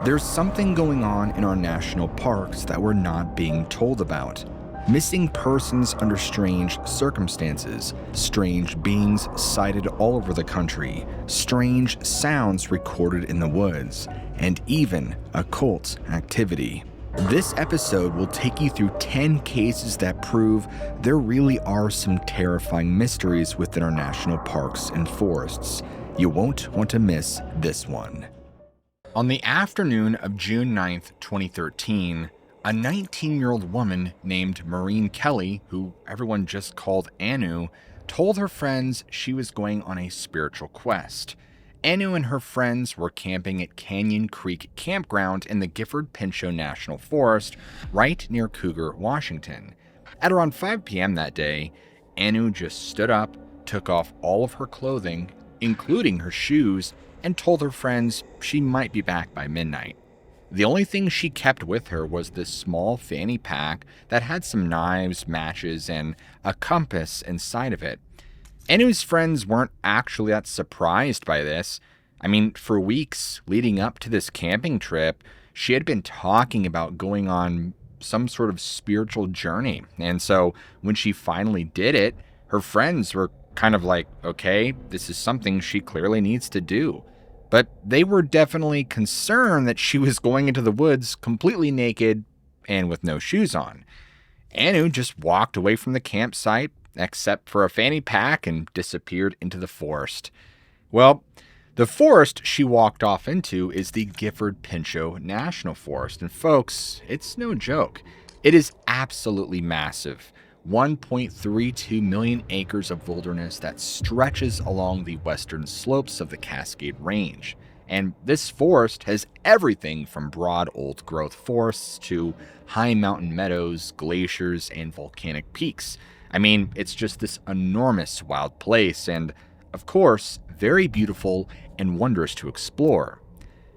There's something going on in our national parks that we're not being told about. Missing persons under strange circumstances, strange beings sighted all over the country, strange sounds recorded in the woods, and even occult activity. This episode will take you through 10 cases that prove there really are some terrifying mysteries within our national parks and forests. You won't want to miss this one. On the afternoon of June 9th, 2013, a 19-year-old woman named Maureen Kelly, who everyone just called Anu, told her friends she was going on a spiritual quest. Anu and her friends were camping at Canyon Creek Campground in the Gifford-Pinchot National Forest, right near Cougar, Washington. At around 5 p.m. that day, Anu just stood up, took off all of her clothing, including her shoes, and told her friends she might be back by midnight. The only thing she kept with her was this small fanny pack that had some knives, matches, and a compass inside of it. Anu's friends weren't actually that surprised by this. I mean, for weeks leading up to this camping trip, she had been talking about going on some sort of spiritual journey. And so when she finally did it, her friends were kind of like, okay, this is something she clearly needs to do. But they were definitely concerned that she was going into the woods completely naked and with no shoes on. Anu just walked away from the campsite, except for a fanny pack, and disappeared into the forest. Well, the forest she walked off into is the Gifford-Pinchot National Forest. And folks, it's no joke. It is absolutely massive. 1.32 million acres of wilderness that stretches along the western slopes of the Cascade Range. And this forest has everything from broad old-growth forests to high mountain meadows, glaciers, and volcanic peaks. I mean, it's just this enormous wild place and, of course, very beautiful and wondrous to explore.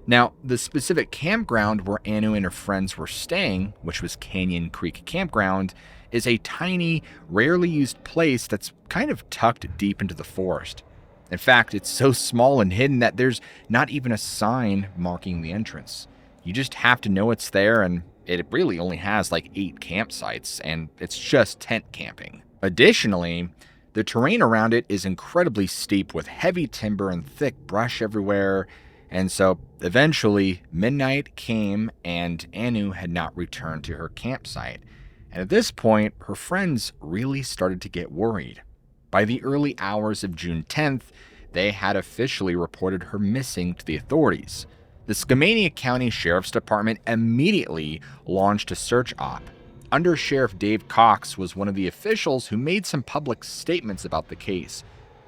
Now, the specific campground where Anu and her friends were staying, which was Canyon Creek Campground, is a tiny, rarely used place that's kind of tucked deep into the forest. In fact, it's so small and hidden that there's not even a sign marking the entrance. You just have to know it's there, and it really only has like 8 campsites, and it's just tent camping. Additionally, the terrain around it is incredibly steep with heavy timber and thick brush everywhere, and so eventually midnight came and Anu had not returned to her campsite. And at this point, her friends really started to get worried. By the early hours of June 10th, they had officially reported her missing to the authorities. The Skamania County Sheriff's Department immediately launched a search op. Under Sheriff Dave Cox was one of the officials who made some public statements about the case.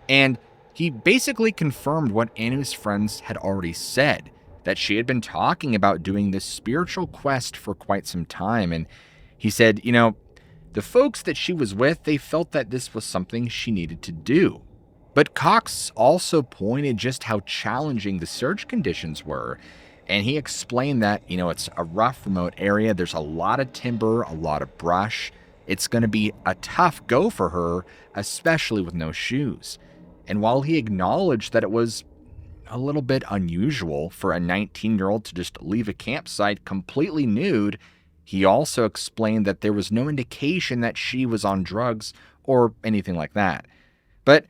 And he basically confirmed what Anu's friends had already said, that she had been talking about doing this spiritual quest for quite some time. And he said, the folks that she was with, they felt that this was something she needed to do. But Cox also pointed just how challenging the search conditions were. And he explained that, it's a rough, remote area. There's a lot of timber, a lot of brush. It's going to be a tough go for her, especially with no shoes. And while he acknowledged that it was a little bit unusual for a 19-year-old to just leave a campsite completely nude, he also explained that there was no indication that she was on drugs or anything like that. But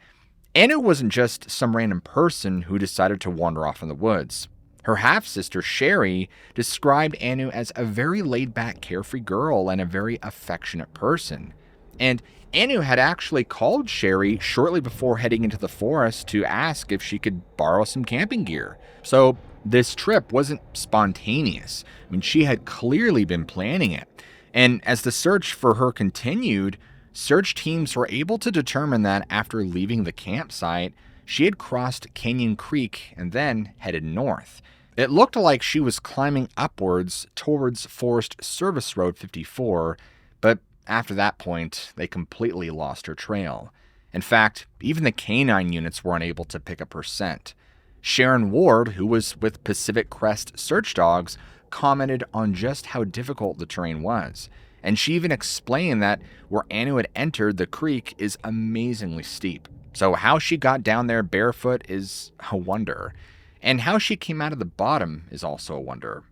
Anu wasn't just some random person who decided to wander off in the woods. Her half-sister, Sherry, described Anu as a very laid-back, carefree girl and a very affectionate person. And Anu had actually called Sherry shortly before heading into the forest to ask if she could borrow some camping gear. So this trip wasn't spontaneous. I mean, she had clearly been planning it. And as the search for her continued, search teams were able to determine that after leaving the campsite, she had crossed Canyon Creek and then headed north. It looked like she was climbing upwards towards Forest Service Road 54, but after that point, they completely lost her trail. In fact, even the canine units weren't able to pick up her scent. Sharon Ward, who was with Pacific Crest Search Dogs, commented on just how difficult the terrain was. And she even explained that where Anu had entered the creek is amazingly steep. So how she got down there barefoot is a wonder. And how she came out of the bottom is also a wonder.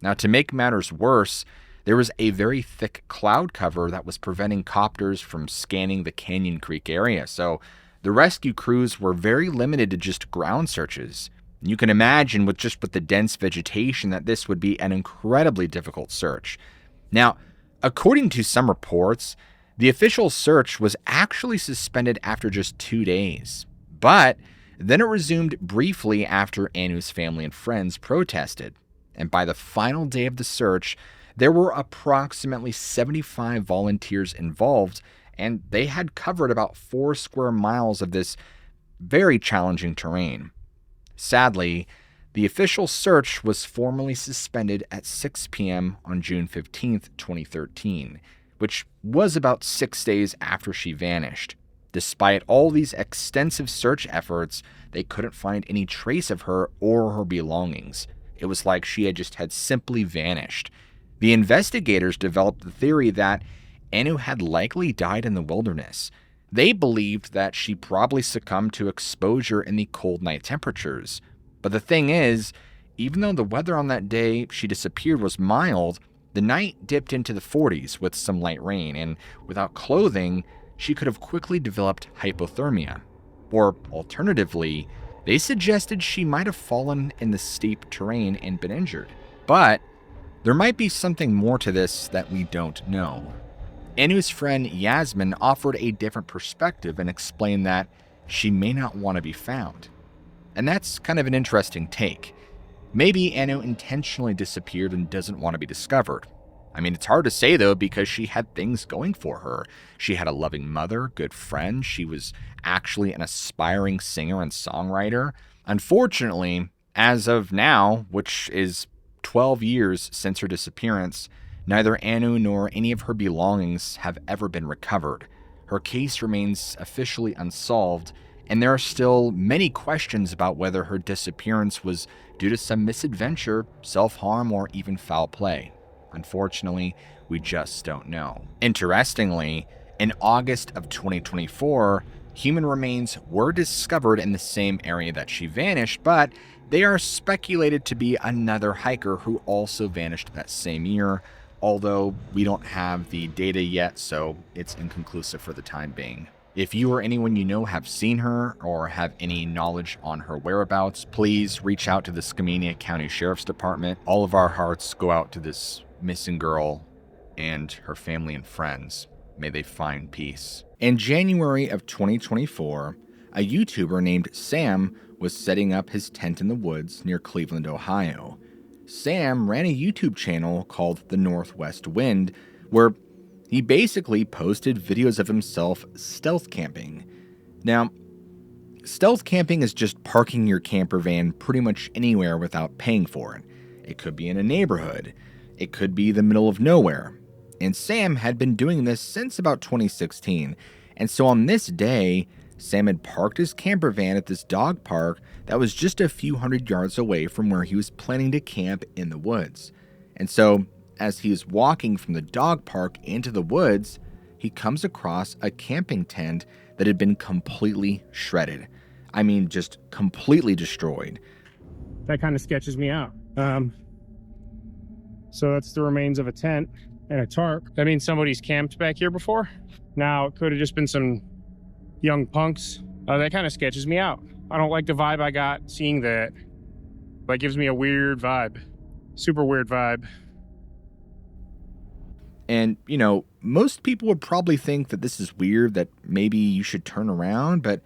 Now, to make matters worse, there was a very thick cloud cover that was preventing copters from scanning the Canyon Creek area, so the rescue crews were very limited to just ground searches. You can imagine with the dense vegetation that this would be an incredibly difficult search. Now, according to some reports, the official search was actually suspended after just 2 days, but then it resumed briefly after Anu's family and friends protested. And by the final day of the search, there were approximately 75 volunteers involved, and they had covered about 4 square miles of this very challenging terrain. Sadly, the official search was formally suspended at 6 p.m. on June 15, 2013, which was about 6 days after she vanished. Despite all these extensive search efforts, they couldn't find any trace of her or her belongings. It was like she had simply vanished. The investigators developed the theory that Anu had likely died in the wilderness. They believed that she probably succumbed to exposure in the cold night temperatures. But the thing is, even though the weather on that day she disappeared was mild, the night dipped into the 40s with some light rain, and without clothing, she could have quickly developed hypothermia. Or alternatively, they suggested she might have fallen in the steep terrain and been injured. But there might be something more to this that we don't know. Anu's friend Yasmin offered a different perspective and explained that she may not want to be found. And that's kind of an interesting take. Maybe Anu intentionally disappeared and doesn't want to be discovered. I mean, it's hard to say though, because she had things going for her. She had a loving mother, good friend. She was actually an aspiring singer and songwriter. Unfortunately, as of now, which is 12 years since her disappearance, neither Anu nor any of her belongings have ever been recovered. Her case remains officially unsolved, and there are still many questions about whether her disappearance was due to some misadventure, self-harm, or even foul play. Unfortunately, we just don't know. Interestingly, in August of 2024, human remains were discovered in the same area that she vanished, but they are speculated to be another hiker who also vanished that same year, although we don't have the data yet, so it's inconclusive for the time being. If you or anyone you know have seen her or have any knowledge on her whereabouts, please reach out to the Skamania County Sheriff's Department. All of our hearts go out to this missing girl and her family and friends. May they find peace. In January of 2024, a YouTuber named Sam was setting up his tent in the woods near Cleveland, Ohio. Sam ran a YouTube channel called The Northwest Wind, where he basically posted videos of himself stealth camping. Now, stealth camping is just parking your camper van pretty much anywhere without paying for it. It could be in a neighborhood. It could be the middle of nowhere. And Sam had been doing this since about 2016. And so on this day, Sam had parked his camper van at this dog park that was just a few hundred yards away from where he was planning to camp in the woods. And so, as he is walking from the dog park into the woods, he comes across a camping tent that had been completely shredded. I mean, just completely destroyed. That kind of sketches me out. So that's the remains of a tent and a tarp. That means somebody's camped back here before. Now, it could have just been some young punks. That kind of sketches me out. I don't like the vibe I got seeing that. That gives me a weird vibe. Super weird vibe. And, you know, most people would probably think that this is weird, that maybe you should turn around, but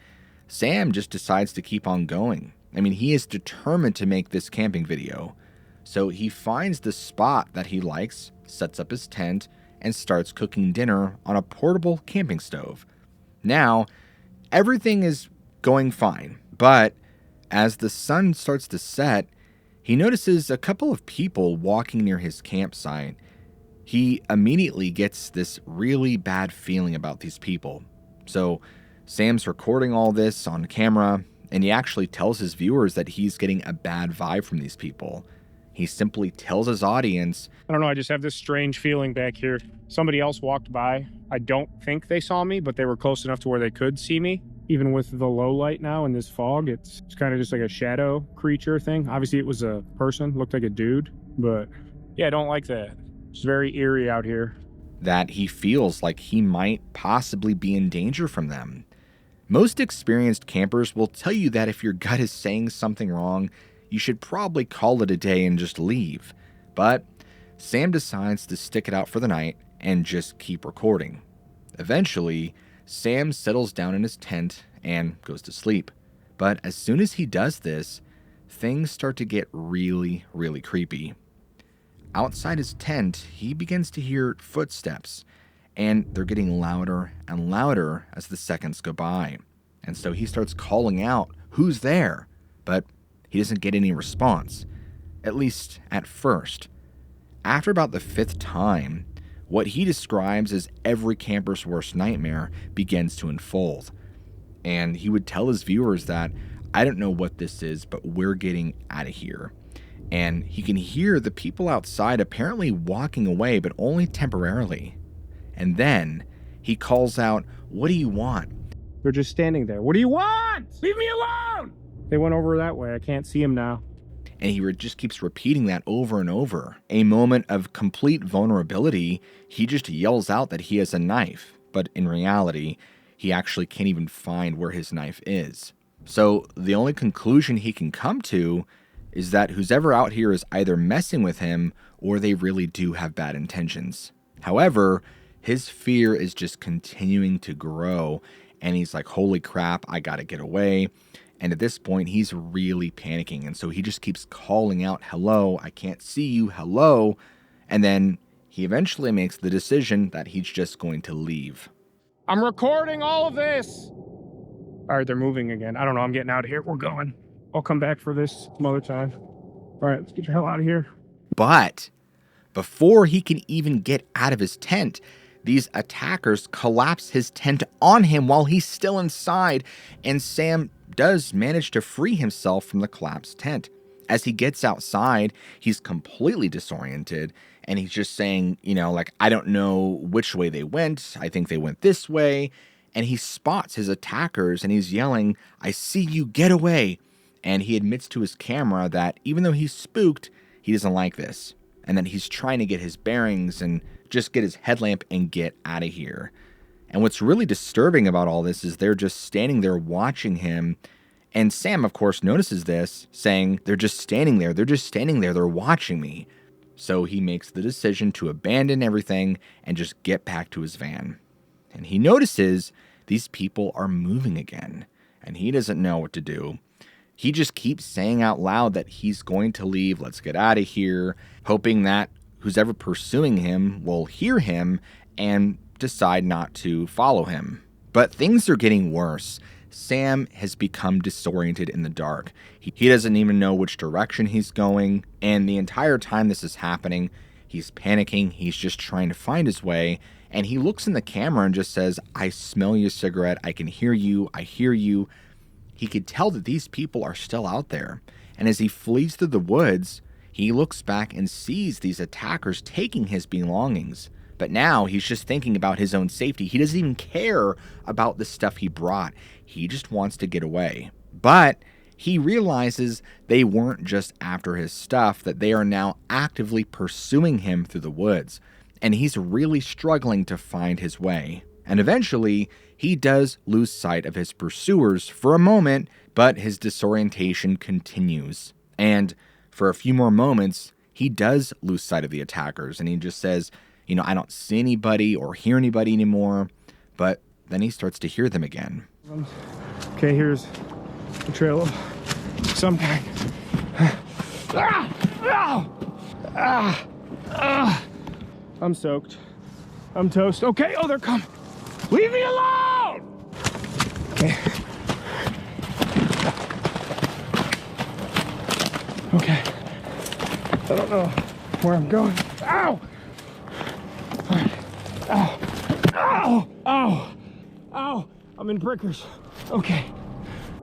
Sam just decides to keep on going. I mean, he is determined to make this camping video. So he finds the spot that he likes, sets up his tent, and starts cooking dinner on a portable camping stove. Now, everything is going fine, but as the sun starts to set, he notices a couple of people walking near his campsite. He immediately gets this really bad feeling about these people. So Sam's recording all this on camera, and he actually tells his viewers that he's getting a bad vibe from these people. He simply tells his audience, I don't know, I just have this strange feeling back here. Somebody else walked by. I don't think they saw me, but they were close enough to where they could see me. Even with the low light now and this fog, it's kind of just like a shadow creature thing. Obviously it was a person, looked like a dude, but Yeah, I don't like that. It's very eerie out here. That he feels like he might possibly be in danger from them. Most experienced campers will tell you that if your gut is saying something wrong, you should probably call it a day and just leave. But Sam decides to stick it out for the night and just keep recording. Eventually, Sam settles down in his tent and goes to sleep. But as soon as he does this, things start to get really, really creepy. Outside his tent, he begins to hear footsteps, and they're getting louder and louder as the seconds go by. And so he starts calling out, "Who's there?" But he doesn't get any response, at least at first. After about the fifth time, what he describes as every camper's worst nightmare begins to unfold. And he would tell his viewers that, "I don't know what this is, but we're getting out of here." And he can hear the people outside apparently walking away, but only temporarily. And then he calls out, "What do you want?" They're just standing there. What do you want? Leave me alone! They went over that way. I can't see them now. And he just keeps repeating that over and over. A moment of complete vulnerability, he just yells out that he has a knife. But in reality, he actually can't even find where his knife is. So the only conclusion he can come to is that who's ever out here is either messing with him or they really do have bad intentions. However, his fear is just continuing to grow, and he's like, holy crap, I gotta get away. And at this point, he's really panicking, and so he just keeps calling out, "Hello, I can't see you, hello." And then he eventually makes the decision that he's just going to leave. I'm recording all of this! All right, they're moving again. I don't know, I'm getting out of here. We're going. I'll come back for this some other time. All right, let's get the hell out of here. But before he can even get out of his tent, these attackers collapse his tent on him while he's still inside, and Sam does manage to free himself from the collapsed tent. As he gets outside, he's completely disoriented, and he's just saying, I don't know which way they went. I think they went this way. And he spots his attackers, and he's yelling, "I see you, get away." And he admits to his camera that even though he's spooked, he doesn't like this, and that he's trying to get his bearings and just get his headlamp and get out of here. And what's really disturbing about all this is they're just standing there watching him. And Sam, of course, notices this, saying, "They're just standing there. They're just standing there. They're watching me." So he makes the decision to abandon everything and just get back to his van. And he notices these people are moving again, and he doesn't know what to do. He just keeps saying out loud that he's going to leave, let's get out of here, hoping that who's ever pursuing him will hear him and decide not to follow him. But things are getting worse. Sam has become disoriented in the dark. He doesn't even know which direction he's going, and the entire time this is happening, he's panicking, he's just trying to find his way, and he looks in the camera and just says, "I smell your cigarette, I can hear you, I hear you." He could tell that these people are still out there, and as he flees through the woods, he looks back and sees these attackers taking his belongings. But now he's just thinking about his own safety. He doesn't even care about the stuff he brought. He just wants to get away. But he realizes they weren't just after his stuff, that they are now actively pursuing him through the woods. And he's really struggling to find his way. And eventually, he does lose sight of his pursuers for a moment, but his disorientation continues. And for a few more moments, he does lose sight of the attackers, and he just says, "I don't see anybody or hear anybody anymore." But then he starts to hear them again. Okay, here's a trail of some kind. I'm soaked. I'm toast. Okay, oh, they're coming. Leave me alone! Okay. Okay. I don't know where I'm going. Ow! All right. Ow! Ow! Ow! Ow! I'm in prickers. Okay.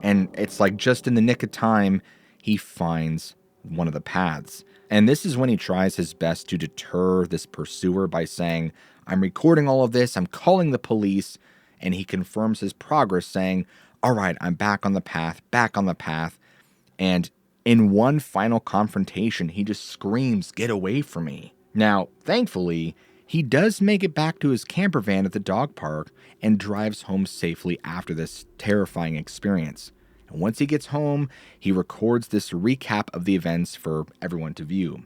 And it's like just in the nick of time, he finds one of the paths. And this is when he tries his best to deter this pursuer by saying, "I'm recording all of this, I'm calling the police." And he confirms his progress saying, "All right, I'm back on the path, back on the path." And In one final confrontation, he just screams, "Get away from me." Now, thankfully, he does make it back to his camper van at the dog park and drives home safely after this terrifying experience. And once he gets home, he records this recap of the events for everyone to view.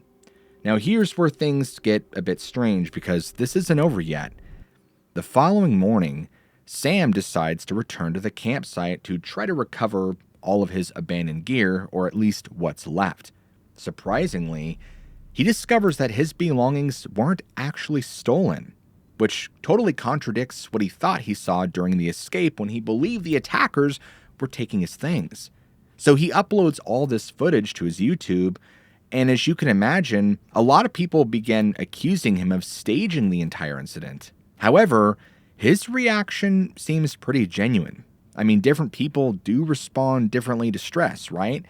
Now, here's where things get a bit strange because this isn't over yet. The following morning, Sam decides to return to the campsite to try to recover all of his abandoned gear, or at least what's left. Surprisingly, he discovers that his belongings weren't actually stolen, which totally contradicts what he thought he saw during the escape when he believed the attackers were taking his things. So he uploads all this footage to his YouTube, and as you can imagine, a lot of people began accusing him of staging the entire incident. However, his reaction seems pretty genuine. I mean, different people do respond differently to stress, right?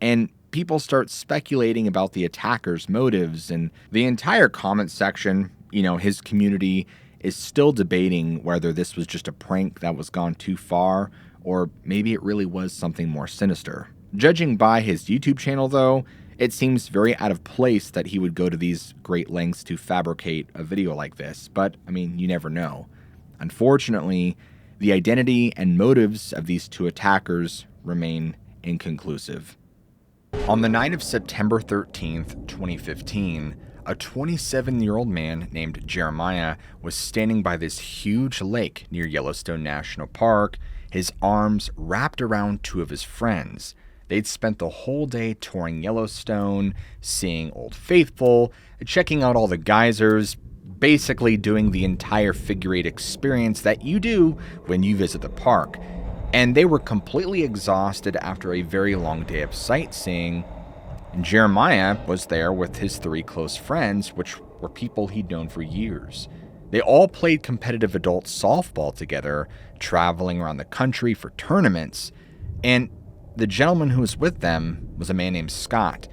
And people start speculating about the attacker's motives, and the entire comment section, his community is still debating whether this was just a prank that was gone too far, or maybe it really was something more sinister. Judging by his YouTube channel, though, it seems very out of place that he would go to these great lengths to fabricate a video like this, but, you never know. Unfortunately, the identity and motives of these two attackers remain inconclusive. On the night of September 13th, 2015, a 27-year-old man named Jeremiah was standing by this huge lake near Yellowstone National Park, his arms wrapped around two of his friends. They'd spent the whole day touring Yellowstone, seeing Old Faithful, checking out all the geysers, basically doing the entire figure eight experience that you do when you visit the park. And they were completely exhausted after a very long day of sightseeing. And Jeremiah was there with his three close friends, which were people he'd known for years. They all played competitive adult softball together, traveling around the country for tournaments. And the gentleman who was with them was a man named Scott.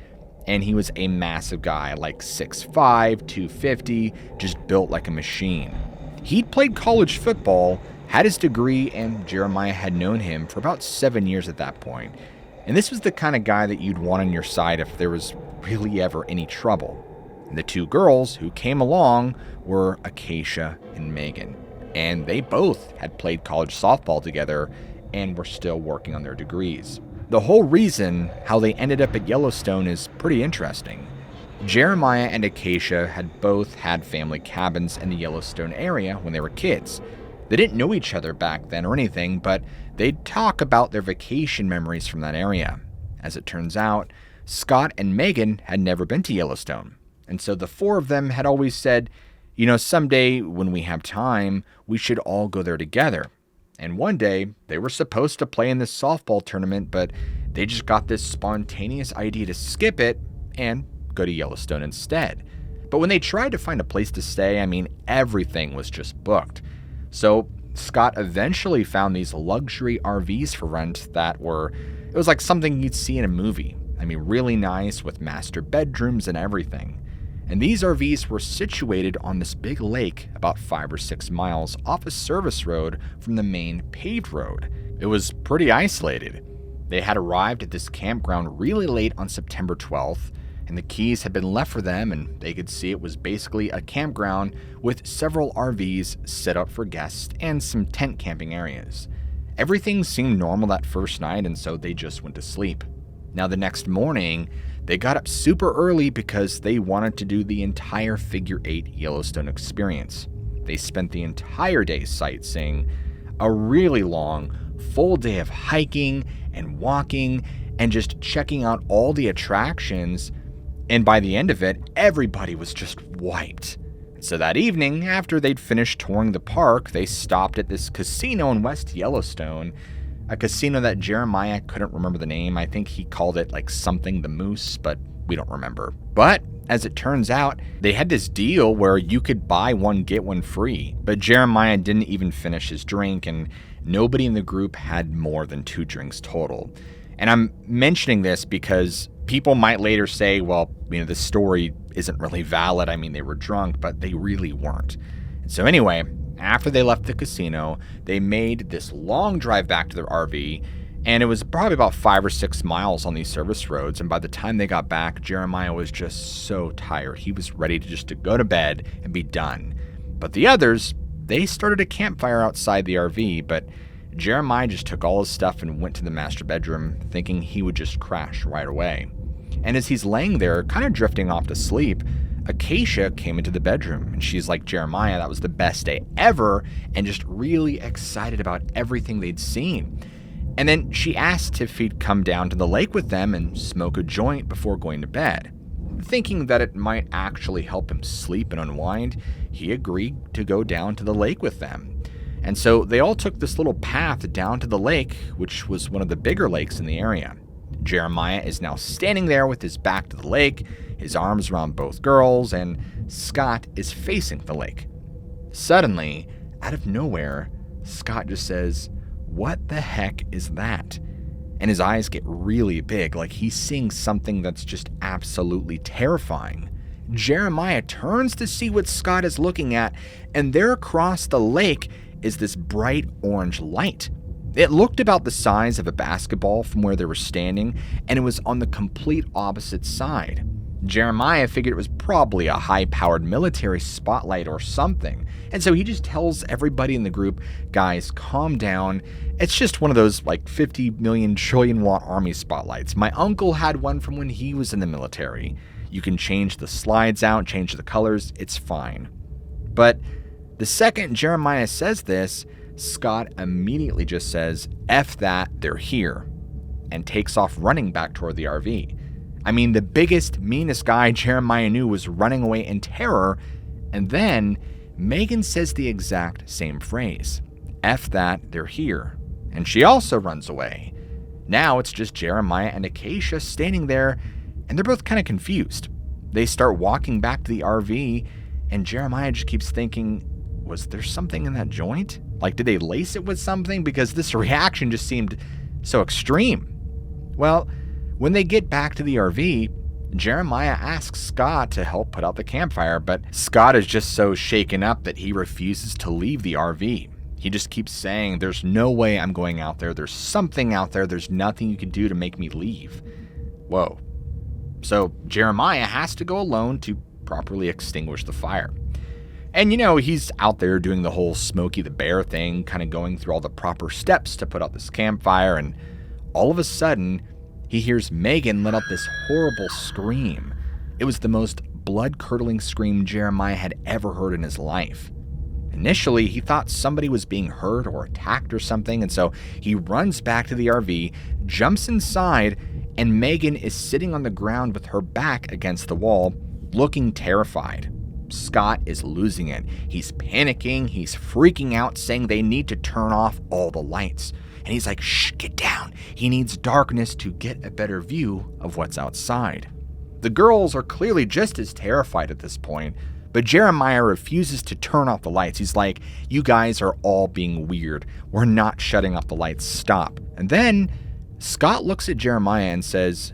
And he was a massive guy, like 6'5", 250, just built like a machine. He'd played college football, had his degree, and Jeremiah had known him for about 7 years at that point. And this was the kind of guy that you'd want on your side if there was really ever any trouble. And the two girls who came along were Acacia and Megan. And they both had played college softball together and were still working on their degrees. The whole reason how they ended up at Yellowstone is pretty interesting. Jeremiah and Acacia had both had family cabins in the Yellowstone area when they were kids. They didn't know each other back then or anything, but they'd talk about their vacation memories from that area. As it turns out, Scott and Megan had never been to Yellowstone, and so the four of them had always said, someday when we have time, we should all go there together. And one day, they were supposed to play in this softball tournament, but they just got this spontaneous idea to skip it and go to Yellowstone instead. But when they tried to find a place to stay, everything was just booked. So Scott eventually found these luxury RVs for rent it was like something you'd see in a movie. Really nice with master bedrooms and everything. And these RVs were situated on this big lake about 5 or 6 miles off a service road from the main paved road. It was pretty isolated. They had arrived at this campground really late on September 12th, and the keys had been left for them, and they could see it was basically a campground with several RVs set up for guests and some tent camping areas. Everything seemed normal that first night, and so they just went to sleep. Now the next morning, they got up super early because they wanted to do the entire Figure 8 Yellowstone experience. They spent the entire day sightseeing, a really long, full day of hiking and walking and just checking out all the attractions, and by the end of it, everybody was just wiped. So that evening, after they'd finished touring the park, they stopped at this casino in West Yellowstone, a casino that Jeremiah couldn't remember the name. I think he called it like something the Moose, but we don't remember. But as it turns out, they had this deal where you could buy one, get one free. But Jeremiah didn't even finish his drink, and nobody in the group had more than 2 drinks total. And I'm mentioning this because people might later say, well, this story isn't really valid. They were drunk, but they really weren't. So anyway, after they left the casino, they made this long drive back to their RV, And it was probably about 5 or 6 miles on these service roads. And by the time they got back, Jeremiah was just so tired. He was ready to go to bed and be done. But the others, they started a campfire outside the RV, but Jeremiah just took all his stuff and went to the master bedroom, thinking he would just crash right away. And as he's laying there, kind of drifting off to sleep, Acacia came into the bedroom, and she's like, Jeremiah, that was the best day ever, and just really excited about everything they'd seen. And then she asked if he'd come down to the lake with them and smoke a joint before going to bed. Thinking that it might actually help him sleep and unwind, he agreed to go down to the lake with them. And so they all took this little path down to the lake, which was one of the bigger lakes in the area. Jeremiah is now standing there with his back to the lake, his arms around both girls, and Scott is facing the lake. Suddenly, out of nowhere, Scott just says, "What the heck is that?" And his eyes get really big, like he's seeing something that's just absolutely terrifying. Jeremiah turns to see what Scott is looking at, and there across the lake is this bright orange light. It looked about the size of a basketball from where they were standing, and it was on the complete opposite side. Jeremiah figured it was probably a high-powered military spotlight or something, and so he just tells everybody in the group, guys, calm down. It's just one of those like 50 million trillion watt army spotlights. My uncle had one from when he was in the military. You can change the slides out, change the colors, it's fine. But the second Jeremiah says this, Scott immediately just says, "F that, they're here," and takes off running back toward the RV. I mean, the biggest, meanest guy Jeremiah knew was running away in terror, and then Megan says the exact same phrase, "F that, they're here," and she also runs away. Now it's just Jeremiah and Acacia standing there, and they're both kind of confused. They start walking back to the RV, and Jeremiah just keeps thinking, was there something in that joint? Like, did they lace it with something? Because this reaction just seemed so extreme. Well, when they get back to the RV, Jeremiah asks Scott to help put out the campfire, but Scott is just so shaken up that he refuses to leave the RV. He just keeps saying, "There's no way I'm going out there. There's something out there. There's nothing you can do to make me leave." Whoa. So Jeremiah has to go alone to properly extinguish the fire. And he's out there doing the whole Smokey the Bear thing, kind of going through all the proper steps to put out this campfire, and all of a sudden, he hears Megan let out this horrible scream. It was the most blood-curdling scream Jeremiah had ever heard in his life. Initially, he thought somebody was being hurt or attacked or something, and so he runs back to the RV, jumps inside, and Megan is sitting on the ground with her back against the wall, looking terrified. Scott is losing it. He's panicking, he's freaking out, saying they need to turn off all the lights. And he's like, "Shh, get down." He needs darkness to get a better view of what's outside. The girls are clearly just as terrified at this point, but Jeremiah refuses to turn off the lights. He's like, "You guys are all being weird. We're not shutting off the lights. Stop." And then Scott looks at Jeremiah and says,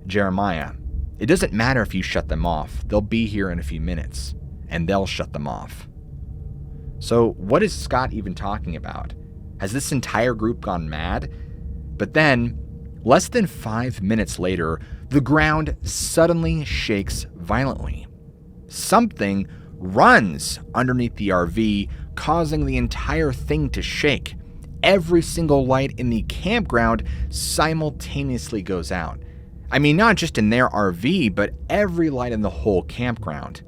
"Jeremiah, it doesn't matter if you shut them off. They'll be here in a few minutes, and they'll shut them off." So what is Scott even talking about? Has this entire group gone mad? But then, less than 5 minutes later, the ground suddenly shakes violently. Something runs underneath the RV, causing the entire thing to shake. Every single light in the campground simultaneously goes out. I mean, not just in their RV, but every light in the whole campground.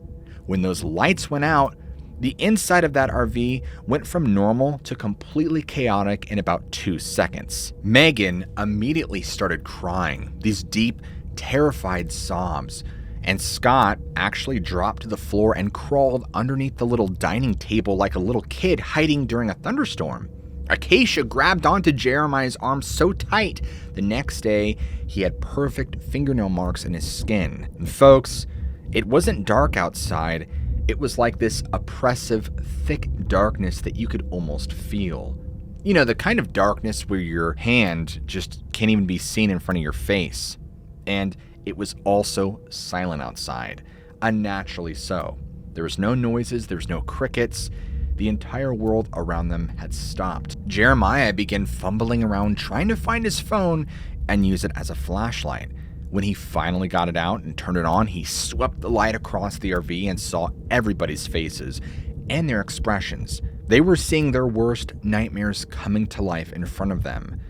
When those lights went out, the inside of that RV went from normal to completely chaotic in about 2 seconds. Megan immediately started crying, these deep, terrified sobs, and Scott actually dropped to the floor and crawled underneath the little dining table like a little kid hiding during a thunderstorm. Acacia grabbed onto Jeremiah's arm so tight, the next day he had perfect fingernail marks in his skin. And folks, it wasn't dark outside. It was like this oppressive, thick darkness that you could almost feel. The kind of darkness where your hand just can't even be seen in front of your face. And it was also silent outside, unnaturally so. There was no noises, there was no crickets. the entire world around them had stopped. Jeremiah began fumbling around trying to find his phone and use it as a flashlight. When he finally got it out and turned it on, he swept the light across the RV and saw everybody's faces and their expressions. They were seeing their worst nightmares coming to life in front of them.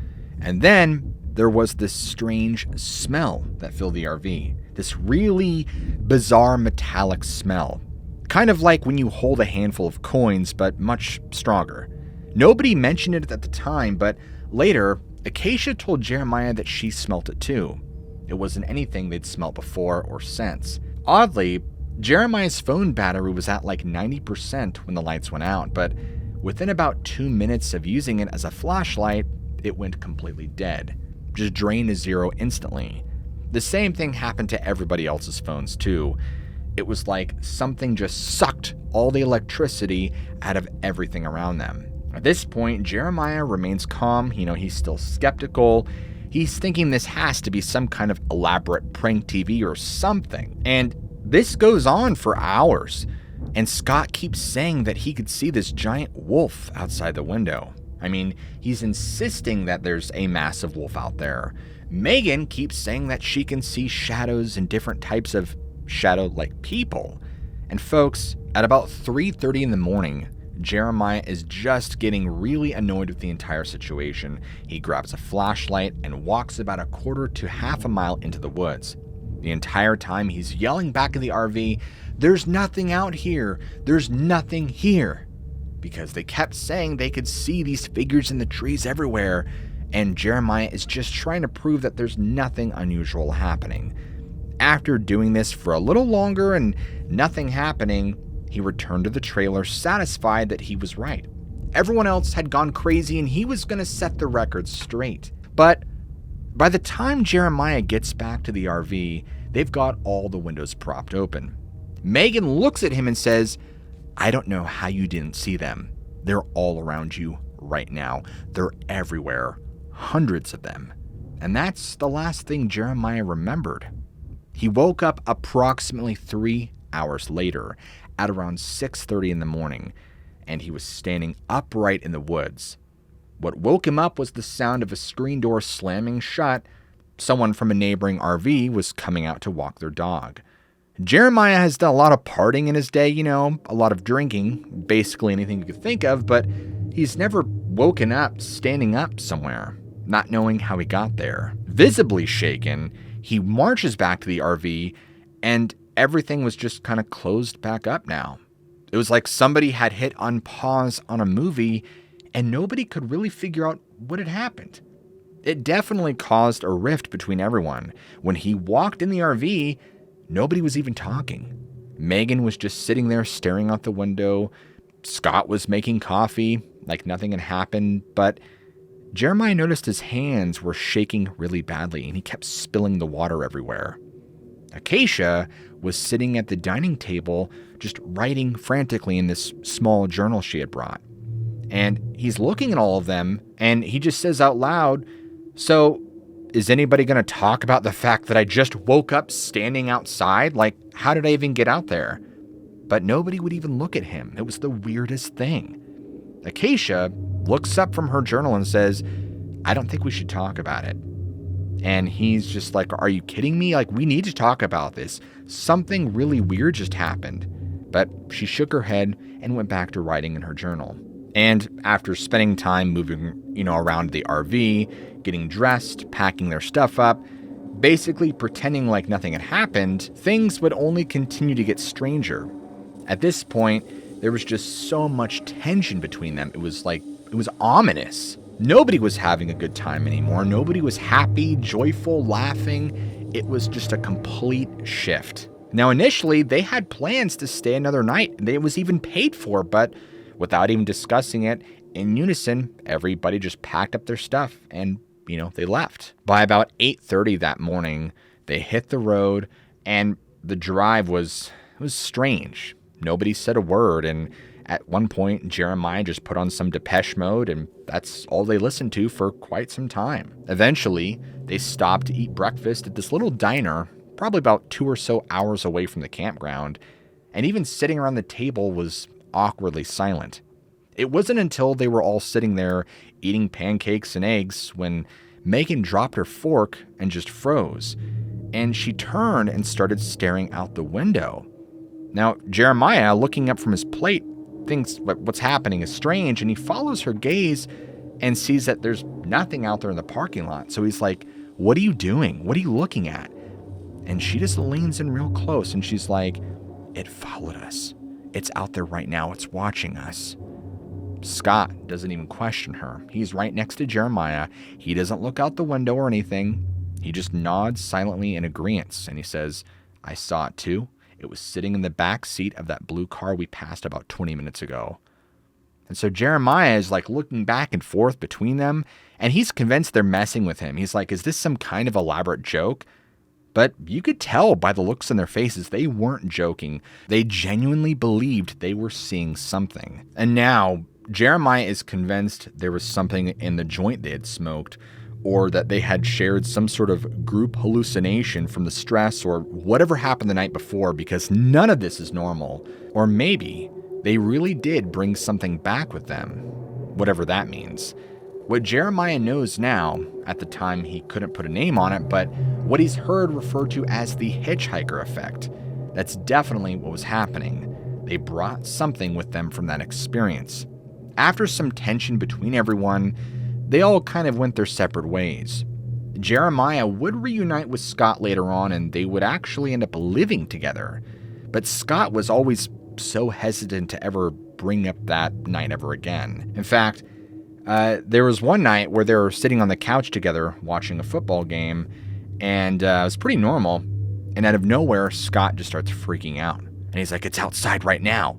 And then there was this strange smell that filled the RV. This really bizarre metallic smell. Kind of like when you hold a handful of coins, but much stronger. Nobody mentioned it at the time, but later, Acacia told Jeremiah that she smelt it too. It wasn't anything they'd smelt before or since. Oddly, Jeremiah's phone battery was at like 90% when the lights went out, but within about 2 minutes of using it as a flashlight, it went completely dead. Just drained to zero instantly. The same thing happened to everybody else's phones too. It was like something just sucked all the electricity out of everything around them. At this point, Jeremiah remains calm. He's still skeptical. He's thinking this has to be some kind of elaborate prank TV or something. And this goes on for hours. And Scott keeps saying that he could see this giant wolf outside the window. I mean, he's insisting that there's a massive wolf out there. Megan keeps saying that she can see shadows and different types of shadow-like people. And folks, at about 3:30 in the morning, Jeremiah is just getting really annoyed with the entire situation. He grabs a flashlight and walks about a quarter to half a mile into the woods. The entire time he's yelling back in the RV, "There's nothing out here! There's nothing here!" Because they kept saying they could see these figures in the trees everywhere, and Jeremiah is just trying to prove that there's nothing unusual happening. After doing this for a little longer and nothing happening, he returned to the trailer satisfied that he was right. Everyone else had gone crazy and he was going to set the record straight. But by the time Jeremiah gets back to the RV, they've got all the windows propped open. Megan looks at him and says, "I don't know how you didn't see them. They're all around you right now. They're everywhere. Hundreds of them." And that's the last thing Jeremiah remembered. He woke up approximately 3 hours later at around 6:30 in the morning, and he was standing upright in the woods. What woke him up was the sound of a screen door slamming shut. Someone from a neighboring RV was coming out to walk their dog. Jeremiah has done a lot of partying in his day, a lot of drinking, basically anything you could think of, but he's never woken up standing up somewhere, not knowing how he got there. Visibly shaken, he marches back to the RV, and everything was just kind of closed back up now. It was like somebody had hit unpause on a movie, and nobody could really figure out what had happened. It definitely caused a rift between everyone. When he walked in the RV, nobody was even talking. Megan was just sitting there staring out the window. Scott was making coffee like nothing had happened, but Jeremiah noticed his hands were shaking really badly and he kept spilling the water everywhere. Acacia was sitting at the dining table just writing frantically in this small journal she had brought. And he's looking at all of them and he just says out loud, "So, is anybody going to talk about the fact that I just woke up standing outside? Like, how did I even get out there?" But nobody would even look at him. It was the weirdest thing. Acacia looks up from her journal and says, "I don't think we should talk about it." And he's just like, "Are you kidding me? Like, we need to talk about this. Something really weird just happened." But she shook her head and went back to writing in her journal. And after spending time moving, around the RV, getting dressed, packing their stuff up, basically pretending like nothing had happened, things would only continue to get stranger. At this point, there was just so much tension between them. It was ominous. Nobody was having a good time anymore. Nobody was happy, joyful, laughing. It was just a complete shift. Now, initially, they had plans to stay another night. It was even paid for, but without even discussing it, in unison, everybody just packed up their stuff and, they left. By about 8:30 that morning, they hit the road and the drive was strange. Nobody said a word, and at one point, Jeremiah just put on some Depeche Mode, and that's all they listened to for quite some time. Eventually, they stopped to eat breakfast at this little diner, probably about 2 or so hours away from the campground, and even sitting around the table was awkwardly silent. It wasn't until they were all sitting there eating pancakes and eggs when Megan dropped her fork and just froze. And she turned and started staring out the window. Now, Jeremiah, looking up from his plate, thinks what's happening is strange, and he follows her gaze and sees that there's nothing out there in the parking lot. So he's like, "What are you doing? What are you looking at?" And she just leans in real close and she's like, "It followed us. It's out there right now. It's watching us." Scott doesn't even question her. He's right next to Jeremiah. He doesn't look out the window or anything. He just nods silently in agreement, and he says, "I saw it too. It was sitting in the back seat of that blue car we passed about 20 minutes ago." And so Jeremiah is like looking back and forth between them, and he's convinced they're messing with him. He's like, is this some kind of elaborate joke? But you could tell by the looks in their faces, they weren't joking. They genuinely believed they were seeing something. And now Jeremiah is convinced there was something in the joint they had smoked, or that they had shared some sort of group hallucination from the stress or whatever happened the night before, because none of this is normal. Or maybe they really did bring something back with them, whatever that means. What Jeremiah knows now, at the time he couldn't put a name on it, but what he's heard referred to as the hitchhiker effect. That's definitely what was happening. They brought something with them from that experience. After some tension between everyone, they all kind of went their separate ways. Jeremiah would reunite with Scott later on, and they would actually end up living together. But Scott was always so hesitant to ever bring up that night ever again. In fact, there was one night where they were sitting on the couch together watching a football game, and it was pretty normal. And out of nowhere, Scott just starts freaking out. And he's like, "It's outside right now."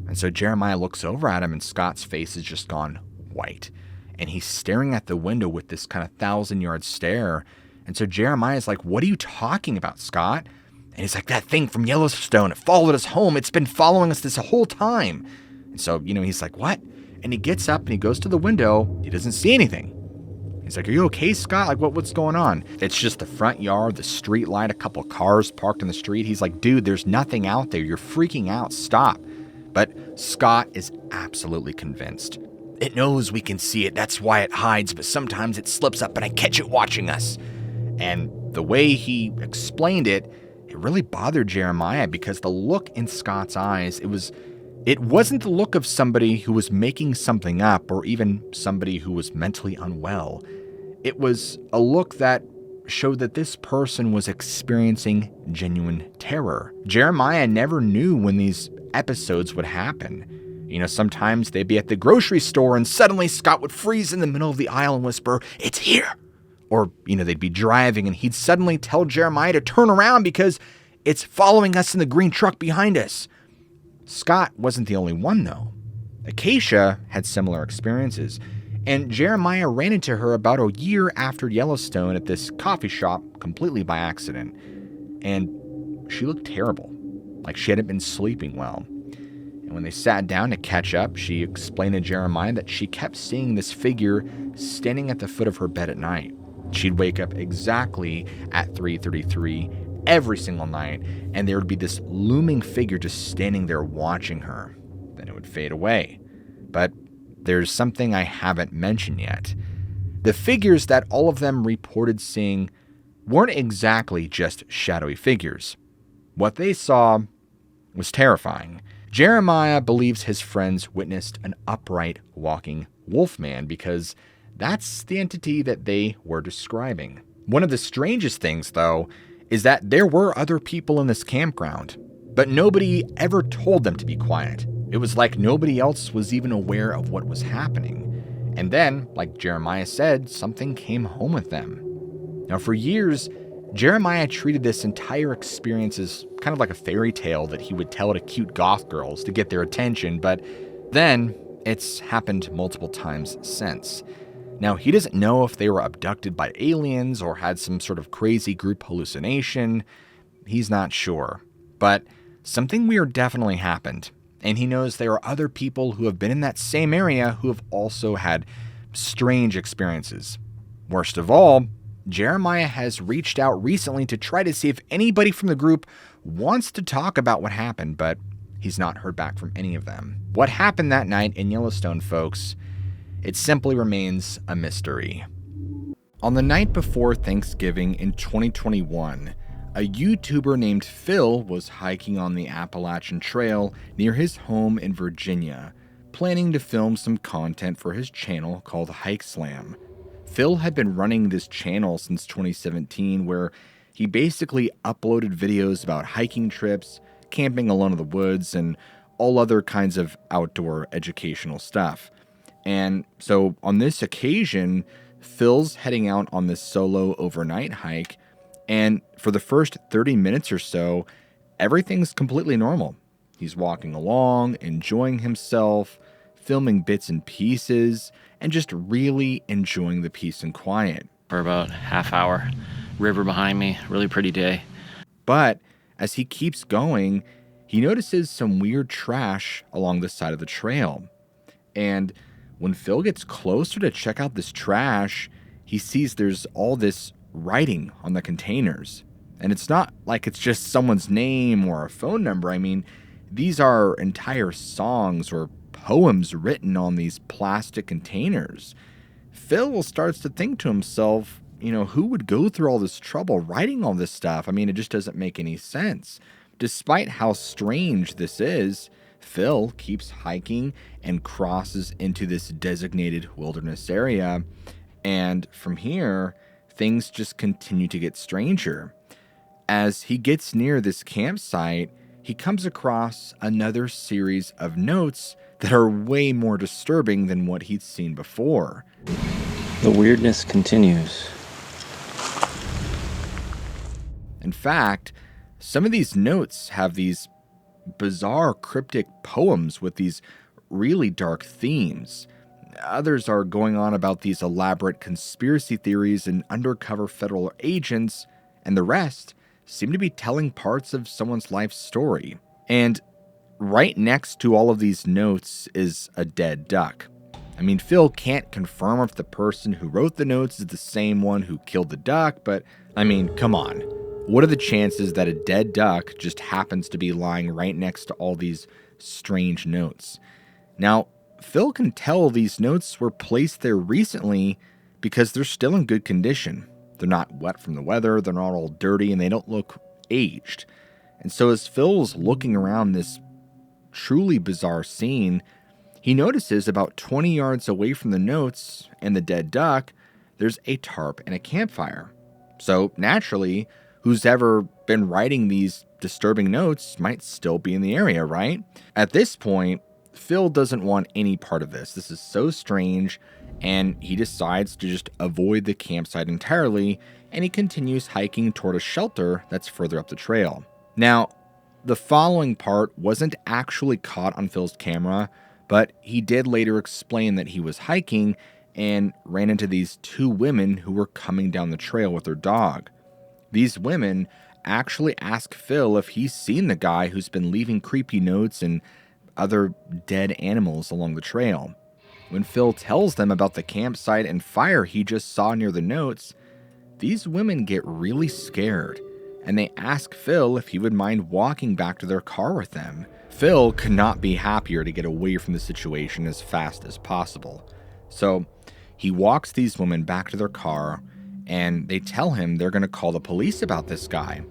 And so Jeremiah looks over at him, and Scott's face has just gone white. And he's staring at the window with this kind of 1,000-yard stare. And so Jeremiah's like, "What are you talking about, Scott?" And he's like, "That thing from Yellowstone, it followed us home. It's been following us this whole time." And so, he's like, "What?" And he gets up and he goes to the window. He doesn't see anything. He's like, "Are you okay, Scott? Like, what's going on?" It's just the front yard, the street light, a couple cars parked in the street. He's like, "Dude, there's nothing out there. You're freaking out. Stop." But Scott is absolutely convinced. "It knows we can see it. That's why it hides, but sometimes it slips up and I catch it watching us." And the way he explained it really bothered Jeremiah, because the look in Scott's eyes, it wasn't the look of somebody who was making something up or even somebody who was mentally unwell. It was a look that showed that this person was experiencing genuine terror. Jeremiah never knew when these episodes would happen. Sometimes they'd be at the grocery store and suddenly Scott would freeze in the middle of the aisle and whisper, "It's here." Or, they'd be driving and he'd suddenly tell Jeremiah to turn around because it's following us in the green truck behind us. Scott wasn't the only one, though. Acacia had similar experiences, and Jeremiah ran into her about a year after Yellowstone at this coffee shop completely by accident. And she looked terrible, like she hadn't been sleeping well. And when they sat down to catch up, she explained to Jeremiah that she kept seeing this figure standing at the foot of her bed at night. She'd wake up exactly at 3:33 every single night, and there would be this looming figure just standing there watching her. Then it would fade away. But there's something I haven't mentioned yet. The figures that all of them reported seeing weren't exactly just shadowy figures. What they saw was terrifying. Jeremiah believes his friends witnessed an upright walking wolfman because that's the entity that they were describing. One of the strangest things, though, is that there were other people in this campground, but nobody ever told them to be quiet. It was like nobody else was even aware of what was happening. And then, like Jeremiah said, something came home with them. Now, for years, Jeremiah treated this entire experience as kind of like a fairy tale that he would tell to cute goth girls to get their attention, but then it's happened multiple times since. Now, he doesn't know if they were abducted by aliens or had some sort of crazy group hallucination. He's not sure. But something weird definitely happened, and he knows there are other people who have been in that same area who have also had strange experiences. Worst of all, Jeremiah has reached out recently to try to see if anybody from the group wants to talk about what happened, but he's not heard back from any of them. What happened that night in Yellowstone, folks, it simply remains a mystery. On the night before Thanksgiving in 2021, a YouTuber named Phil was hiking on the Appalachian Trail near his home in Virginia, planning to film some content for his channel called Hike Slam. Phil had been running this channel since 2017, where he basically uploaded videos about hiking trips, camping alone in the woods, and all other kinds of outdoor educational stuff. And so on this occasion, Phil's heading out on this solo overnight hike, and for the first 30 minutes or so, everything's completely normal. He's walking along, enjoying himself, filming bits and pieces, and just really enjoying the peace and quiet. For about half hour, river behind me, really pretty day. But as he keeps going, he notices some weird trash along the side of the trail. And when Phil gets closer to check out this trash, he sees there's all this writing on the containers. And it's not like it's just someone's name or a phone number. I mean, these are entire songs or poems written on these plastic containers. Phil starts to think to himself, who would go through all this trouble writing all this stuff? I mean, it just doesn't make any sense. Despite how strange this is, Phil keeps hiking and crosses into this designated wilderness area. And from here, things just continue to get stranger. As he gets near this campsite, he comes across another series of notes that are way more disturbing than what he'd seen before. The weirdness continues. In fact, some of these notes have these bizarre cryptic poems with these really dark themes. Others are going on about these elaborate conspiracy theories and undercover federal agents, and the rest seem to be telling parts of someone's life story. And right next to all of these notes is a dead duck. I mean, Phil can't confirm if the person who wrote the notes is the same one who killed the duck, but I mean, come on. What are the chances that a dead duck just happens to be lying right next to all these strange notes? Now, Phil can tell these notes were placed there recently because they're still in good condition. They're not wet from the weather, they're not all dirty, and they don't look aged. And so as Phil's looking around this truly bizarre scene, he notices about 20 yards away from the notes and the dead duck, there's a tarp and a campfire. So naturally, who's ever been writing these disturbing notes might still be in the area, right? At this point, Phil doesn't want any part of this. This is so strange, and he decides to just avoid the campsite entirely, and he continues hiking toward a shelter that's further up the trail. Now, the following part wasn't actually caught on Phil's camera, but he did later explain that he was hiking and ran into these two women who were coming down the trail with their dog. These women actually ask Phil if he's seen the guy who's been leaving creepy notes and other dead animals along the trail. When Phil tells them about the campsite and fire he just saw near the notes, these women get really scared, and they ask Phil if he would mind walking back to their car with them. Phil could not be happier to get away from the situation as fast as possible. So he walks these women back to their car, and they tell him they're going to call the police about this guy.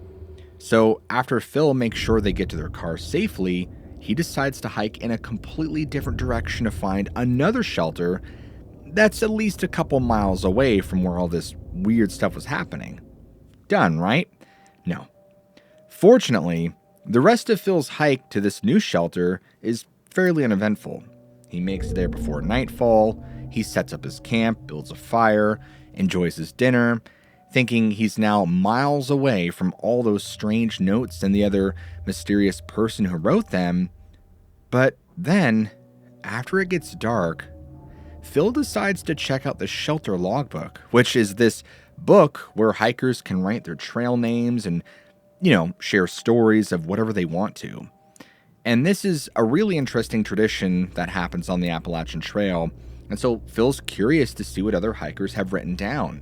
So after Phil makes sure they get to their car safely, he decides to hike in a completely different direction to find another shelter that's at least a couple miles away from where all this weird stuff was happening. Done, right? No. Fortunately, the rest of Phil's hike to this new shelter is fairly uneventful. He makes it there before nightfall, he sets up his camp, builds a fire, enjoys his dinner, thinking he's now miles away from all those strange notes and the other mysterious person who wrote them. But then, after it gets dark, Phil decides to check out the shelter logbook, which is this book where hikers can write their trail names and, share stories of whatever they want to. And this is a really interesting tradition that happens on the Appalachian Trail, and so Phil's curious to see what other hikers have written down.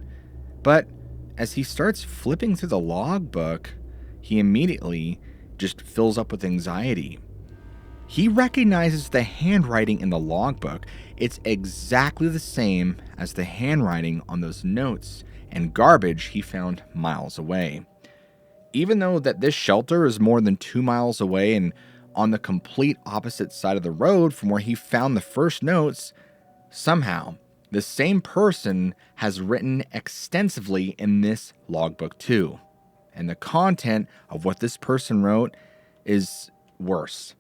But as he starts flipping through the logbook, he immediately just fills up with anxiety. He recognizes the handwriting in the logbook. It's exactly the same as the handwriting on those notes and garbage he found miles away. Even though that this shelter is more than 2 miles away and on the complete opposite side of the road from where he found the first notes, somehow the same person has written extensively in this logbook too. And the content of what this person wrote is worse.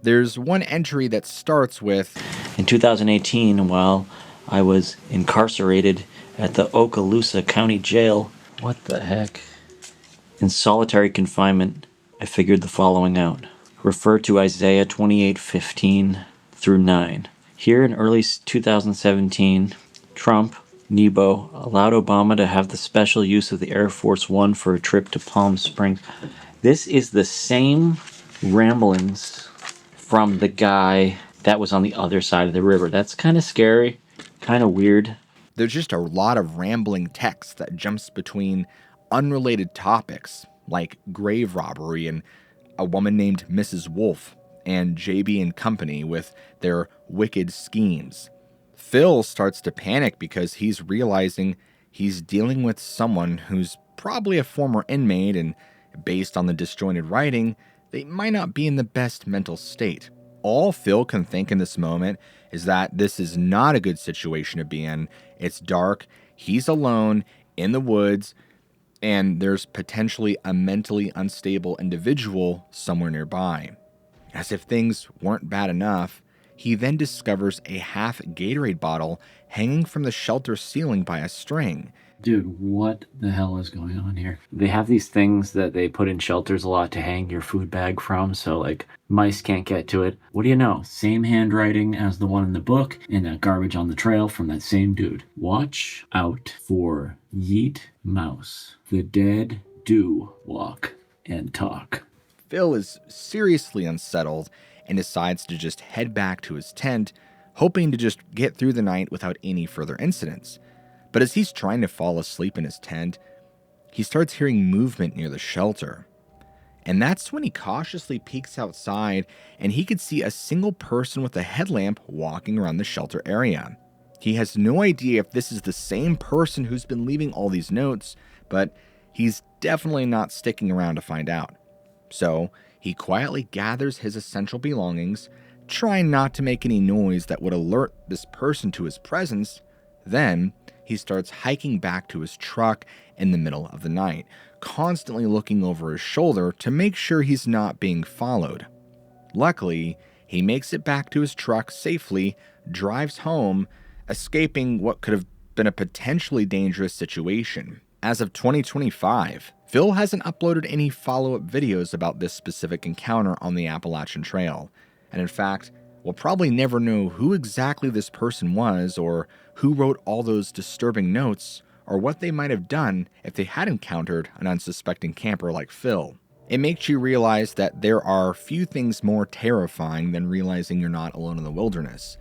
There's one entry that starts with, In 2018, while I was incarcerated at the Okaloosa County Jail, what the heck? In solitary confinement, I figured the following out. Refer to Isaiah 28:15 through 9. Here in early 2017, Trump, Nebo, allowed Obama to have the special use of the Air Force One for a trip to Palm Springs. This is the same ramblings from the guy that was on the other side of the river. That's kind of scary, kind of weird. there's just a lot of rambling text that jumps between unrelated topics like grave robbery and a woman named Mrs. Wolf and JB and Company with their wicked schemes. Phil starts to panic because he's realizing he's dealing with someone who's probably a former inmate, and based on the disjointed writing, they might not be in the best mental state. All Phil can think in this moment is that this is not a good situation to be in. It's dark, he's alone in the woods, and there's potentially a mentally unstable individual somewhere nearby. As if things weren't bad enough, he then discovers a half Gatorade bottle hanging from the shelter ceiling by a string. Dude, what the hell is going on here? They have these things that they put in shelters a lot to hang your food bag from, so like mice can't get to it. What do you know? Same handwriting as the one in the book, and that garbage on the trail from that same dude. Watch out for Yeet Mouse. The dead do walk and talk. Phil is seriously unsettled and decides to just head back to his tent, hoping to just get through the night without any further incidents. But as he's trying to fall asleep in his tent, he starts hearing movement near the shelter. And that's when he cautiously peeks outside and he could see a single person with a headlamp walking around the shelter area. He has no idea if this is the same person who's been leaving all these notes, but he's definitely not sticking around to find out. So he quietly gathers his essential belongings, trying not to make any noise that would alert this person to his presence. Then he starts hiking back to his truck in the middle of the night, constantly looking over his shoulder to make sure he's not being followed. Luckily, he makes it back to his truck safely, drives home, escaping what could have been a potentially dangerous situation. As of 2025, Phil hasn't uploaded any follow-up videos about this specific encounter on the Appalachian Trail, and in fact, we'll probably never know who exactly this person was or who wrote all those disturbing notes or what they might have done if they had encountered an unsuspecting camper like Phil. It makes you realize that there are few things more terrifying than realizing you're not alone in the wilderness,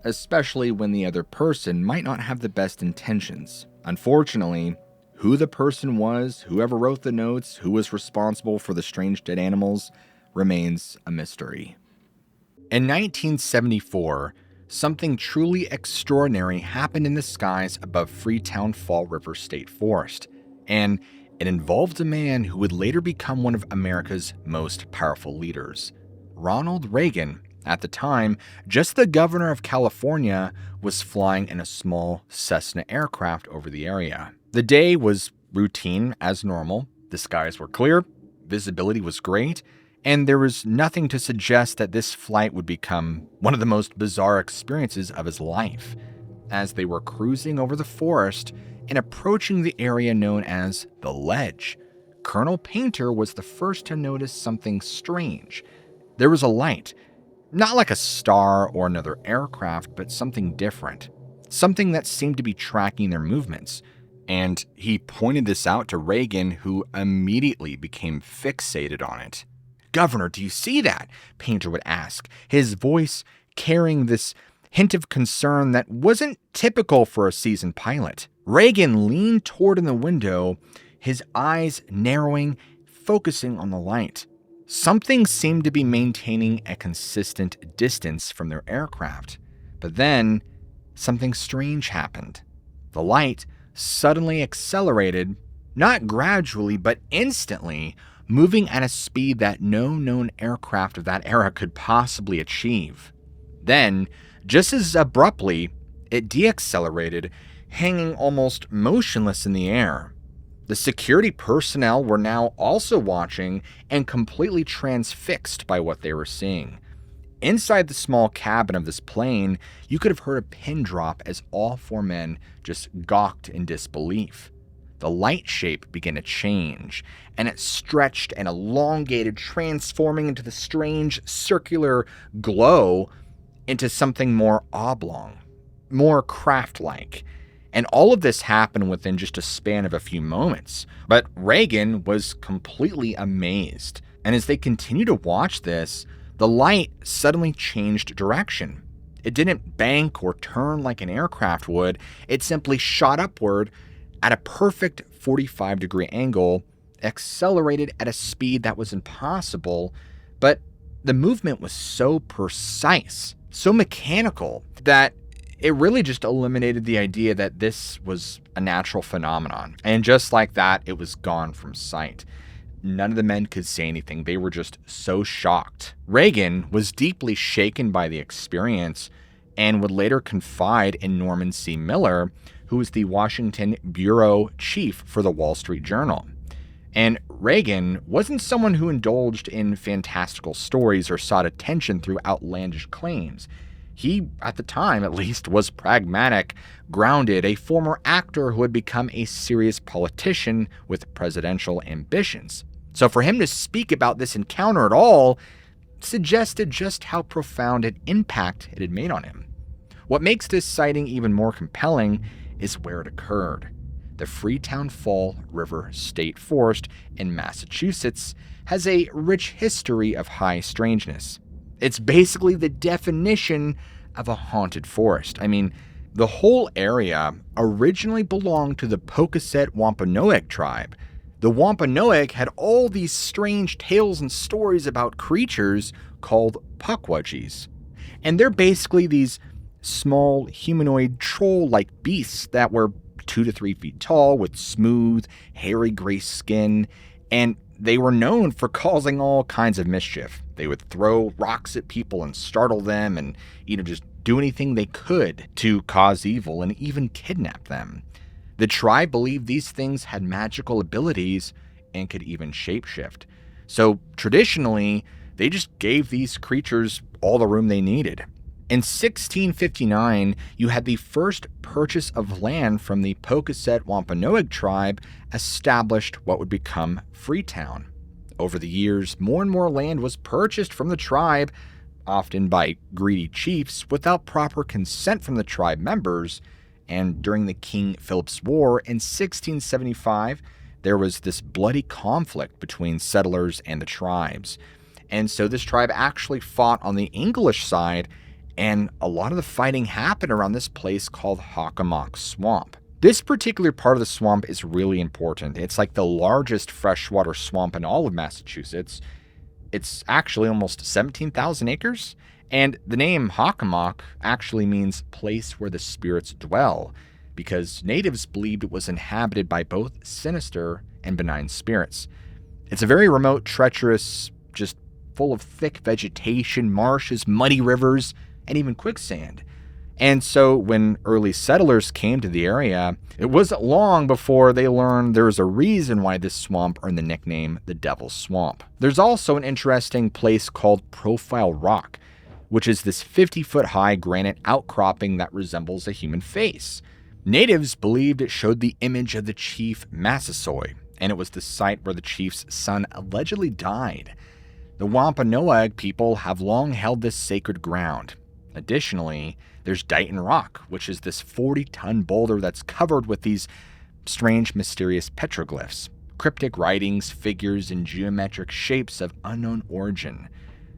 especially when the other person might not have the best intentions. Unfortunately, who the person was, whoever wrote the notes, who was responsible for the strange dead animals, remains a mystery. In 1974, something truly extraordinary happened in the skies above Freetown Fall River State Forest, and it involved a man who would later become one of America's most powerful leaders. Ronald Reagan, at the time just the governor of California, was flying in a small Cessna aircraft over the area. The day was routine as normal. The skies were clear, visibility was great, and there was nothing to suggest that this flight would become one of the most bizarre experiences of his life. As they were cruising over the forest and approaching the area known as the Ledge, Colonel Painter was the first to notice something strange. There was a light, not like a star or another aircraft, but something different, something that seemed to be tracking their movements. And he pointed this out to Reagan, who immediately became fixated on it. "Governor, do you see that?" Painter would ask, his voice carrying this hint of concern that wasn't typical for a seasoned pilot. Reagan leaned toward in the window, his eyes narrowing, focusing on the light. Something seemed to be maintaining a consistent distance from their aircraft. But then, something strange happened. The light suddenly accelerated, not gradually, but instantly, moving at a speed that no known aircraft of that era could possibly achieve. Then, just as abruptly, it deaccelerated, hanging almost motionless in the air. The security personnel were now also watching and completely transfixed by what they were seeing. Inside the small cabin of this plane, you could have heard a pin drop as all four men just gawked in disbelief. The light shape began to change, and it stretched and elongated, transforming into the strange circular glow into something more oblong, more craft-like. And all of this happened within just a span of a few moments. But Reagan was completely amazed. And as they continued to watch this, the light suddenly changed direction. It didn't bank or turn like an aircraft would. It simply shot upward at a perfect 45-degree angle, accelerated at a speed that was impossible. But the movement was so precise, so mechanical, that it really just eliminated the idea that this was a natural phenomenon. And just like that, it was gone from sight. None of the men could say anything. They were just so shocked. Reagan was deeply shaken by the experience and would later confide in Norman C. Miller, who was the Washington bureau chief for the Wall Street Journal. And Reagan wasn't someone who indulged in fantastical stories or sought attention through outlandish claims. He, at the time at least, was pragmatic, grounded, a former actor who had become a serious politician with presidential ambitions. So for him to speak about this encounter at all suggested just how profound an impact it had made on him. What makes this sighting even more compelling is where it occurred. The Freetown Fall River State Forest in Massachusetts has a rich history of high strangeness. It's basically the definition of a haunted forest. I mean, the whole area originally belonged to the Pocasset Wampanoag tribe. The Wampanoag had all these strange tales and stories about creatures called pukwudgies. And they're basically these small humanoid troll-like beasts that were 2 to 3 feet tall with smooth, hairy gray skin, and they were known for causing all kinds of mischief. They would throw rocks at people and startle them and, just do anything they could to cause evil and even kidnap them. The tribe believed these things had magical abilities and could even shapeshift. So traditionally, they just gave these creatures all the room they needed. In 1659, you had the first purchase of land from the Pocasset Wampanoag tribe established what would become Freetown. Over the years, more and more land was purchased from the tribe, often by greedy chiefs, without proper consent from the tribe members. And during the King Philip's War in 1675, there was this bloody conflict between settlers and the tribes. And so this tribe actually fought on the English side, and a lot of the fighting happened around this place called Hockomock Swamp. This particular part of the swamp is really important. It's like the largest freshwater swamp in all of Massachusetts. It's actually almost 17,000 acres, and the name Hockomock actually means place where the spirits dwell, because natives believed it was inhabited by both sinister and benign spirits. It's a very remote, treacherous, just full of thick vegetation, marshes, muddy rivers, and even quicksand. And so when early settlers came to the area, it wasn't long before they learned there was a reason why this swamp earned the nickname the Devil's Swamp. There's also an interesting place called Profile Rock, which is this 50-foot high granite outcropping that resembles a human face. Natives believed it showed the image of the chief Massasoit, and it was the site where the chief's son allegedly died. The Wampanoag people have long held this sacred ground. Additionally, there's Dighton Rock, which is this 40-ton boulder that's covered with these strange, mysterious petroglyphs, cryptic writings, figures, and geometric shapes of unknown origin.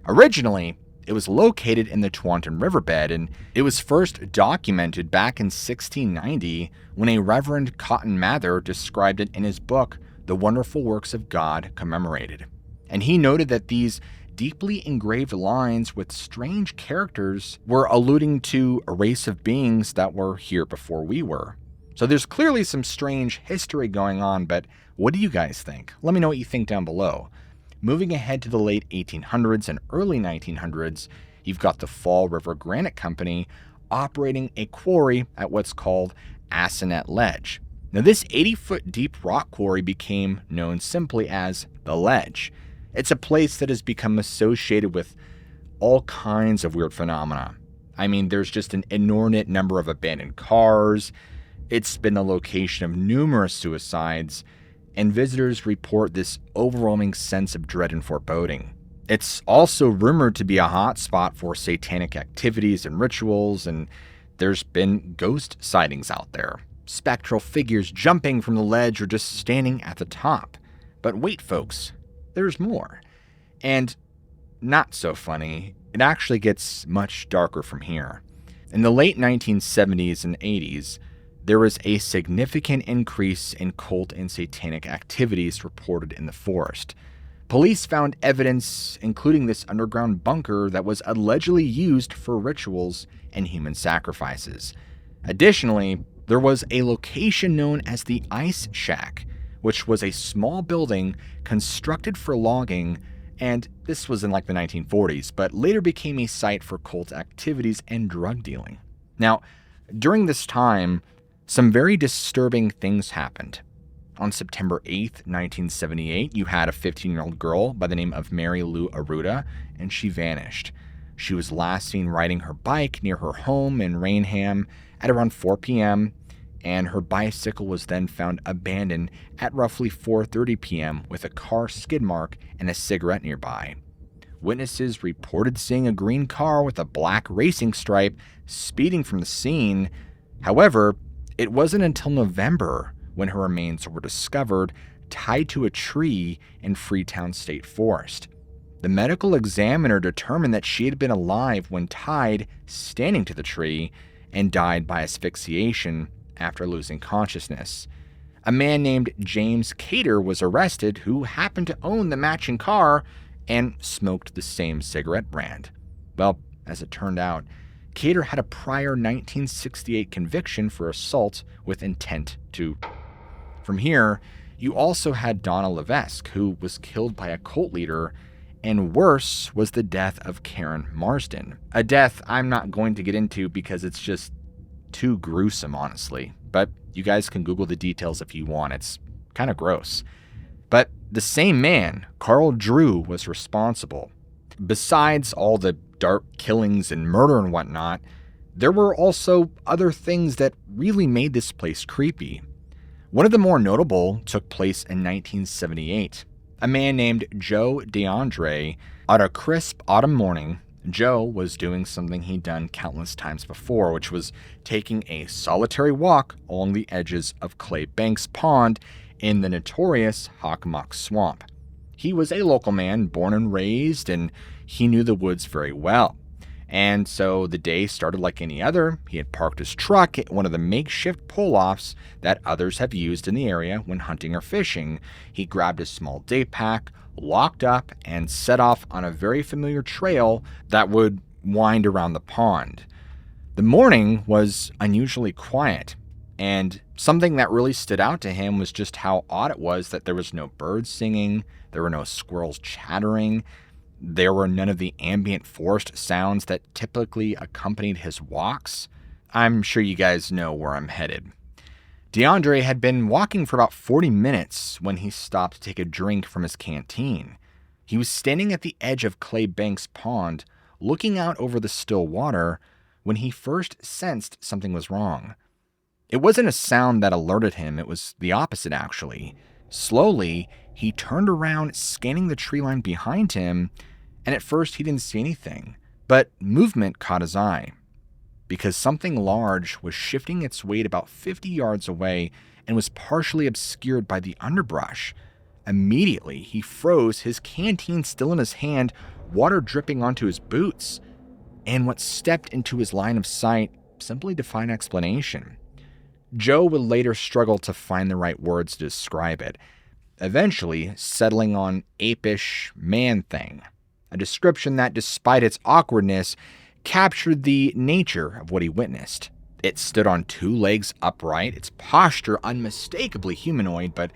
Originally, it was located in the Tewantin Riverbed, and it was first documented back in 1690 when a Reverend Cotton Mather described it in his book, The Wonderful Works of God Commemorated. And he noted that these deeply engraved lines with strange characters were alluding to a race of beings that were here before we were. So there's clearly some strange history going on, but what do you guys think? Let me know what you think down below. Moving ahead to the late 1800s and early 1900s, you've got the Fall River Granite Company operating a quarry at what's called Assinet Ledge. Now, this 80-foot deep rock quarry became known simply as the Ledge. It's a place that has become associated with all kinds of weird phenomena. I mean, there's just an inordinate number of abandoned cars. It's been the location of numerous suicides, and visitors report this overwhelming sense of dread and foreboding. It's also rumored to be a hotspot for satanic activities and rituals, and there's been ghost sightings out there. Spectral figures jumping from the ledge or just standing at the top. But wait, folks, there's more. And not so funny, it actually gets much darker from here. In the late 1970s and 80s, there was a significant increase in cult and satanic activities reported in the forest. Police found evidence, including this underground bunker that was allegedly used for rituals and human sacrifices. Additionally, there was a location known as the Ice Shack, which was a small building constructed for logging, and this was in like the 1940s, but later became a site for cult activities and drug dealing. Now, during this time, some very disturbing things happened. On September 8th, 1978, you had a 15-year-old girl by the name of Mary Lou Aruda, and she vanished. She was last seen riding her bike near her home in Rainham at around 4 p.m., and her bicycle was then found abandoned at roughly 4:30 p.m. with a car skid mark and a cigarette nearby. Witnesses reported seeing a green car with a black racing stripe speeding from the scene. However, it wasn't until November when her remains were discovered tied to a tree in Freetown State Forest. The medical examiner determined that she had been alive when tied, standing to the tree, and died by asphyxiation after losing consciousness. A man named James Cater was arrested, who happened to own the matching car and smoked the same cigarette brand. Well, as it turned out, Cater had a prior 1968 conviction for assault with intent to. From here, you also had Donna Levesque, who was killed by a cult leader, and worse was the death of Karen Marsden. A death I'm not going to get into because it's just too gruesome, honestly. But you guys can Google the details if you want. It's kind of gross. But the same man, Carl Drew, was responsible. Besides all the dark killings and murder and whatnot, there were also other things that really made this place creepy. One of the more notable took place in 1978. A man named Joe DeAndre, on a crisp autumn morning, Joe was doing something he'd done countless times before, which was taking a solitary walk along the edges of Clay Banks Pond in the notorious Hockomock Swamp. He was a local man, born and raised, and he knew the woods very well. And so the day started like any other. He had parked his truck at one of the makeshift pull-offs that others have used in the area when hunting or fishing. He grabbed a small day pack, locked up, and set off on a very familiar trail that would wind around the pond. The morning was unusually quiet, and something that really stood out to him was just how odd it was that there was no birds singing, there were no squirrels chattering, there were none of the ambient forest sounds that typically accompanied his walks. I'm sure you guys know where I'm headed. DeAndre had been walking for about 40 minutes when he stopped to take a drink from his canteen. He was standing at the edge of Clay Banks Pond, looking out over the still water, when he first sensed something was wrong. It wasn't a sound that alerted him, it was the opposite actually. Slowly, he turned around, scanning the tree line behind him, and at first he didn't see anything, but movement caught his eye, because something large was shifting its weight about 50 yards away and was partially obscured by the underbrush. Immediately, he froze, his canteen still in his hand, water dripping onto his boots, and what stepped into his line of sight simply defied explanation. Joe would later struggle to find the right words to describe it. eventually settling on apish man thing, a description that, despite its awkwardness, captured the nature of what he witnessed. It stood on two legs upright, its posture unmistakably humanoid, but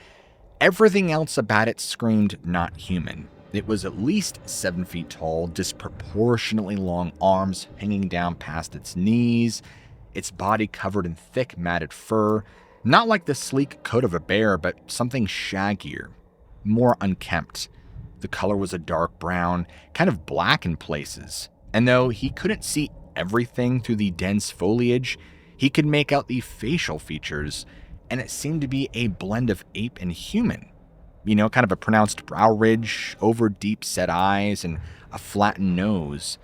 everything else about it screamed not human. It was at least 7 feet tall, disproportionately long arms hanging down past its knees, its body covered in thick matted fur, not like the sleek coat of a bear, but something shaggier, more unkempt. The color was a dark brown, kind of black in places, and though he couldn't see everything through the dense foliage, he could make out the facial features, and it seemed to be a blend of ape and human. Kind of a pronounced brow ridge, over deep set eyes, and a flattened nose,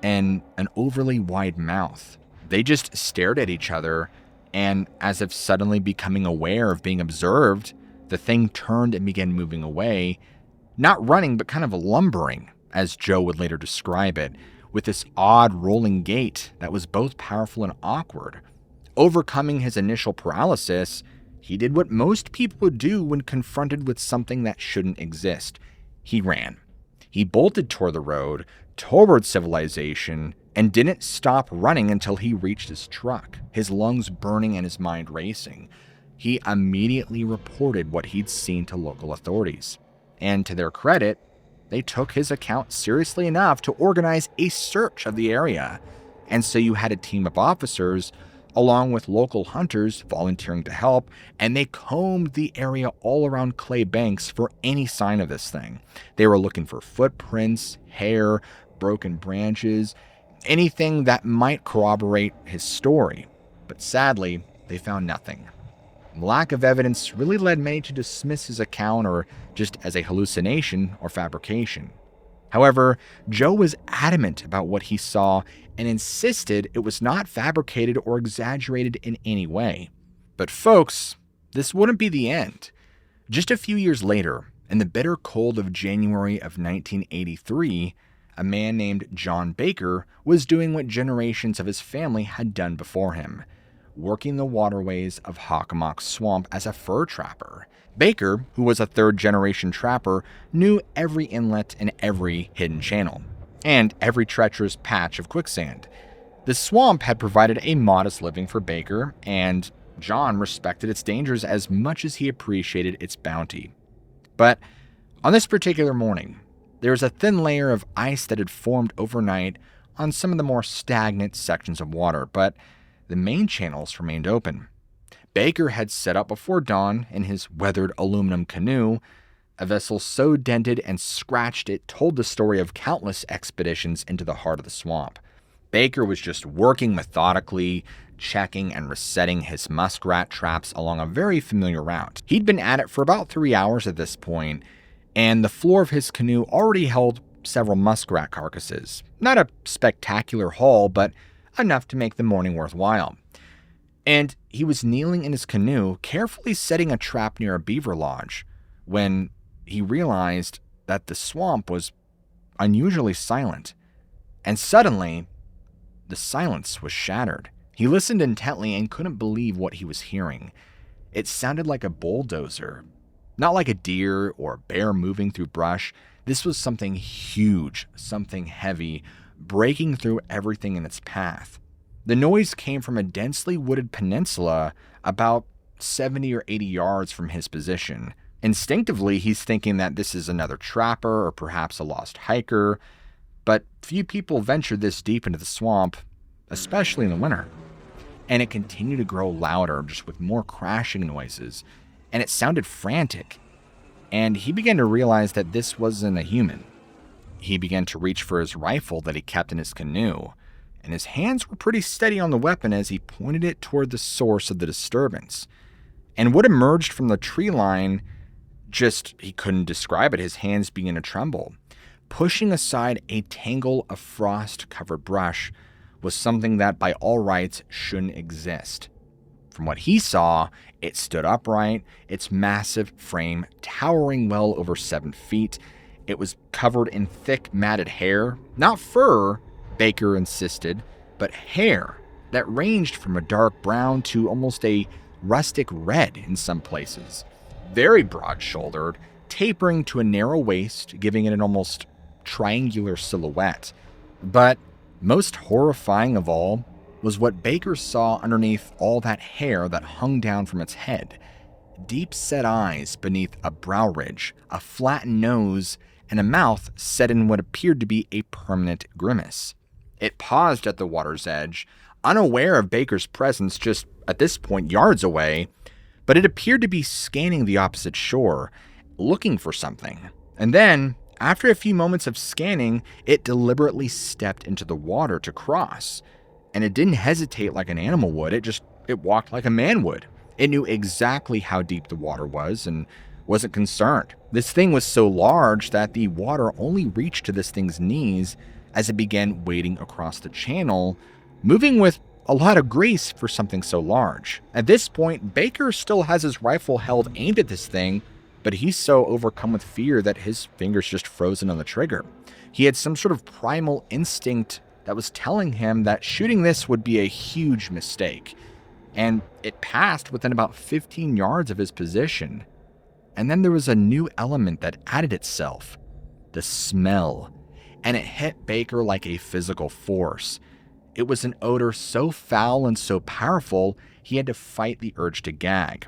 and an overly wide mouth. They just stared at each other, and as if suddenly becoming aware of being observed, the thing turned and began moving away, not running, but kind of lumbering, as Joe would later describe it, with this odd rolling gait that was both powerful and awkward. Overcoming his initial paralysis, he did what most people would do when confronted with something that shouldn't exist. He ran. He bolted toward the road, toward civilization, and didn't stop running until he reached his truck, his lungs burning and his mind racing. He immediately reported what he'd seen to local authorities. And to their credit, they took his account seriously enough to organize a search of the area. And so you had a team of officers, along with local hunters volunteering to help, and they combed the area all around Clay Banks for any sign of this thing. They were looking for footprints, hair, broken branches, anything that might corroborate his story. But sadly, they found nothing. Lack of evidence really led many to dismiss his account or just as a hallucination or fabrication. However, Joe was adamant about what he saw and insisted it was not fabricated or exaggerated in any way. But folks, this wouldn't be the end. Just a few years later, in the bitter cold of January of 1983, a man named John Baker was doing what generations of his family had done before him, working the waterways of Hockomock Swamp as a fur trapper. Baker, who was a third-generation trapper, knew every inlet and every hidden channel, and every treacherous patch of quicksand. The swamp had provided a modest living for Baker, and John respected its dangers as much as he appreciated its bounty. But on this particular morning, there was a thin layer of ice that had formed overnight on some of the more stagnant sections of water, but the main channels remained open. Baker had set up before dawn in his weathered aluminum canoe, a vessel so dented and scratched it told the story of countless expeditions into the heart of the swamp. Baker was just working methodically, checking and resetting his muskrat traps along a very familiar route. He'd been at it for about 3 hours at this point, and the floor of his canoe already held several muskrat carcasses. Not a spectacular haul, but enough to make the morning worthwhile. And he was kneeling in his canoe, carefully setting a trap near a beaver lodge, when he realized that the swamp was unusually silent. And suddenly, the silence was shattered. He listened intently and couldn't believe what he was hearing. It sounded like a bulldozer. Not like a deer or a bear moving through brush. This was something huge, something heavy, breaking through everything in its path. The noise came from a densely wooded peninsula about 70 or 80 yards from his position. Instinctively, he's thinking that this is another trapper or perhaps a lost hiker, but few people venture this deep into the swamp, especially in the winter. And it continued to grow louder, just with more crashing noises, and it sounded frantic. And he began to realize that this wasn't a human. He began to reach for his rifle that he kept in his canoe, and his hands were pretty steady on the weapon as he pointed it toward the source of the disturbance. And what emerged from the tree line, he couldn't describe it, his hands began to tremble. Pushing aside a tangle of frost-covered brush was something that by all rights shouldn't exist. From what he saw, it stood upright, its massive frame towering well over 7 feet. It was covered in thick matted hair, not fur, Baker insisted, but hair that ranged from a dark brown to almost a rustic red in some places. very broad-shouldered, tapering to a narrow waist, giving it an almost triangular silhouette. But most horrifying of all was what Baker saw underneath all that hair that hung down from its head. Deep-set eyes beneath a brow ridge, a flattened nose, and a mouth set in what appeared to be a permanent grimace. It paused at the water's edge, unaware of Baker's presence just at this point yards away, but it appeared to be scanning the opposite shore, looking for something. And then, after a few moments of scanning, it deliberately stepped into the water to cross. And it didn't hesitate like an animal would, it walked like a man would. It knew exactly how deep the water was and wasn't concerned. This thing was so large that the water only reached to this thing's knees as it began wading across the channel, moving with a lot of grace for something so large. At this point, Baker still has his rifle held aimed at this thing, but he's so overcome with fear that his fingers just frozen on the trigger. He had some sort of primal instinct that was telling him that shooting this would be a huge mistake. And it passed within about 15 yards of his position. And then there was a new element that added itself: the smell. And it hit Baker like a physical force. It was an odor so foul and so powerful, he had to fight the urge to gag.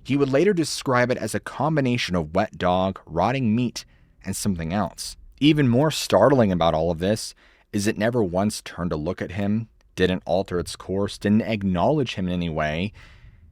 He would later describe it as a combination of wet dog, rotting meat, and something else. Even more startling about all of this is it never once turned to look at him, didn't alter its course, didn't acknowledge him in any way.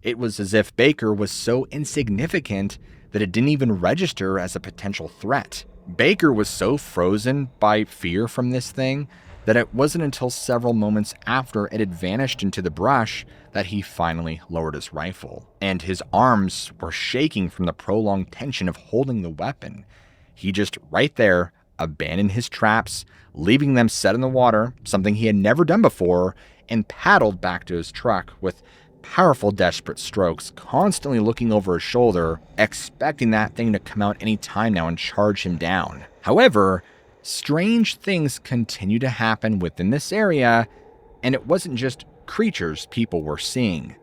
It was as if Baker was so insignificant that it didn't even register as a potential threat. Baker was so frozen by fear from this thing that it wasn't until several moments after it had vanished into the brush that he finally lowered his rifle. And his arms were shaking from the prolonged tension of holding the weapon. He just right there abandoned his traps, leaving them set in the water, something he had never done before, and paddled back to his truck with powerful, desperate strokes, constantly looking over his shoulder, expecting that thing to come out any time now and charge him down. However, strange things continue to happen within this area, and it wasn't just creatures people were seeing.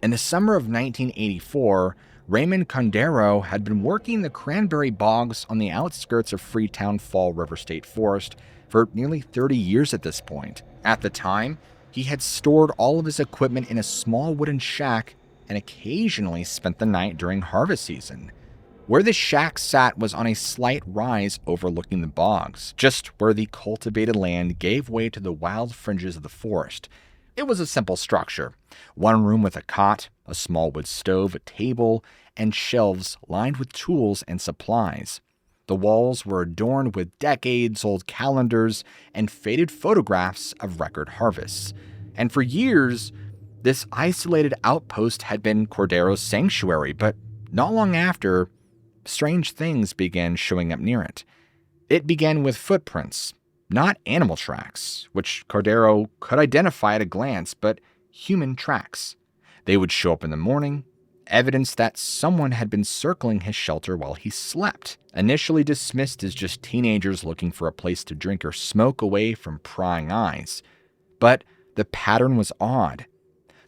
In the summer of 1984, Raymond Condero had been working the cranberry bogs on the outskirts of Freetown Fall River State Forest for nearly 30 years at this point. At the time, he had stored all of his equipment in a small wooden shack and occasionally spent the night during harvest season. Where the shack sat was on a slight rise overlooking the bogs, just where the cultivated land gave way to the wild fringes of the forest. It was a simple structure. One room with a cot, a small wood stove, a table, and shelves lined with tools and supplies. The walls were adorned with decades-old calendars and faded photographs of record harvests. And for years, this isolated outpost had been Cordero's sanctuary, but not long after, strange things began showing up near it. It began with footprints, not animal tracks, which Cordero could identify at a glance, but human tracks. They would show up in the morning, evidence that someone had been circling his shelter while he slept. Initially dismissed as just teenagers looking for a place to drink or smoke away from prying eyes. But the pattern was odd.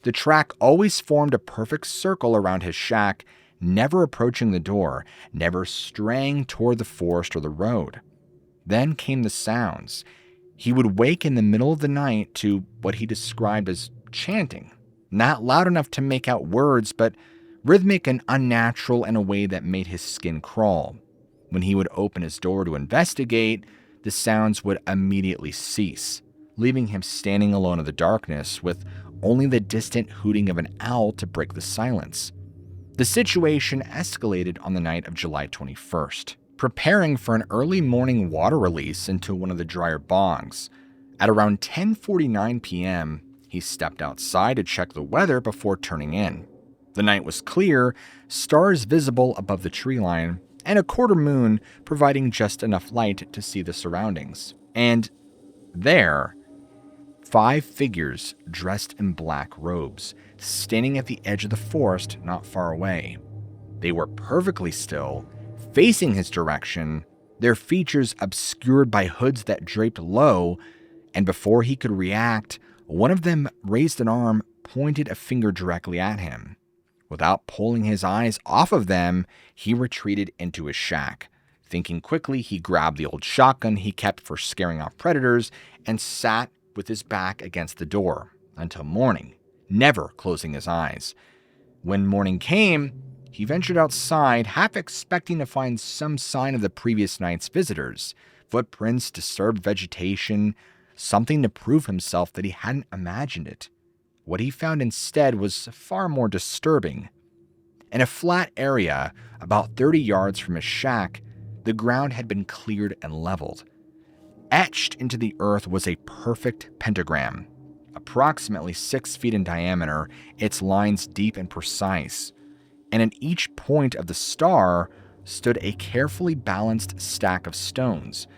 The track always formed a perfect circle around his shack, never approaching the door, never straying toward the forest or the road. Then came the sounds. He would wake in the middle of the night to what he described as chanting. Not loud enough to make out words, but rhythmic and unnatural in a way that made his skin crawl. When he would open his door to investigate, the sounds would immediately cease, leaving him standing alone in the darkness with only the distant hooting of an owl to break the silence. The situation escalated on the night of July 21st. Preparing for an early morning water release into one of the drier bogs. At around 10:49 p.m., he stepped outside to check the weather before turning in. The night was clear, stars visible above the tree line, and a quarter moon providing just enough light to see the surroundings. And there, 5 figures dressed in black robes, standing at the edge of the forest not far away. They were perfectly still, facing his direction, their features obscured by hoods that draped low, and before he could react, one of them raised an arm, pointed a finger directly at him. Without pulling his eyes off of them, he retreated into his shack. Thinking quickly, he grabbed the old shotgun he kept for scaring off predators and sat with his back against the door until morning, never closing his eyes. When morning came, he ventured outside, half expecting to find some sign of the previous night's visitors, footprints, disturbed vegetation, something to prove himself that he hadn't imagined it. What he found instead was far more disturbing. In a flat area about 30 yards from his shack, the ground had been cleared and leveled. Etched into the earth was a perfect pentagram. Approximately 6 feet in diameter, its lines deep and precise. And at each point of the star stood a carefully balanced stack of stones.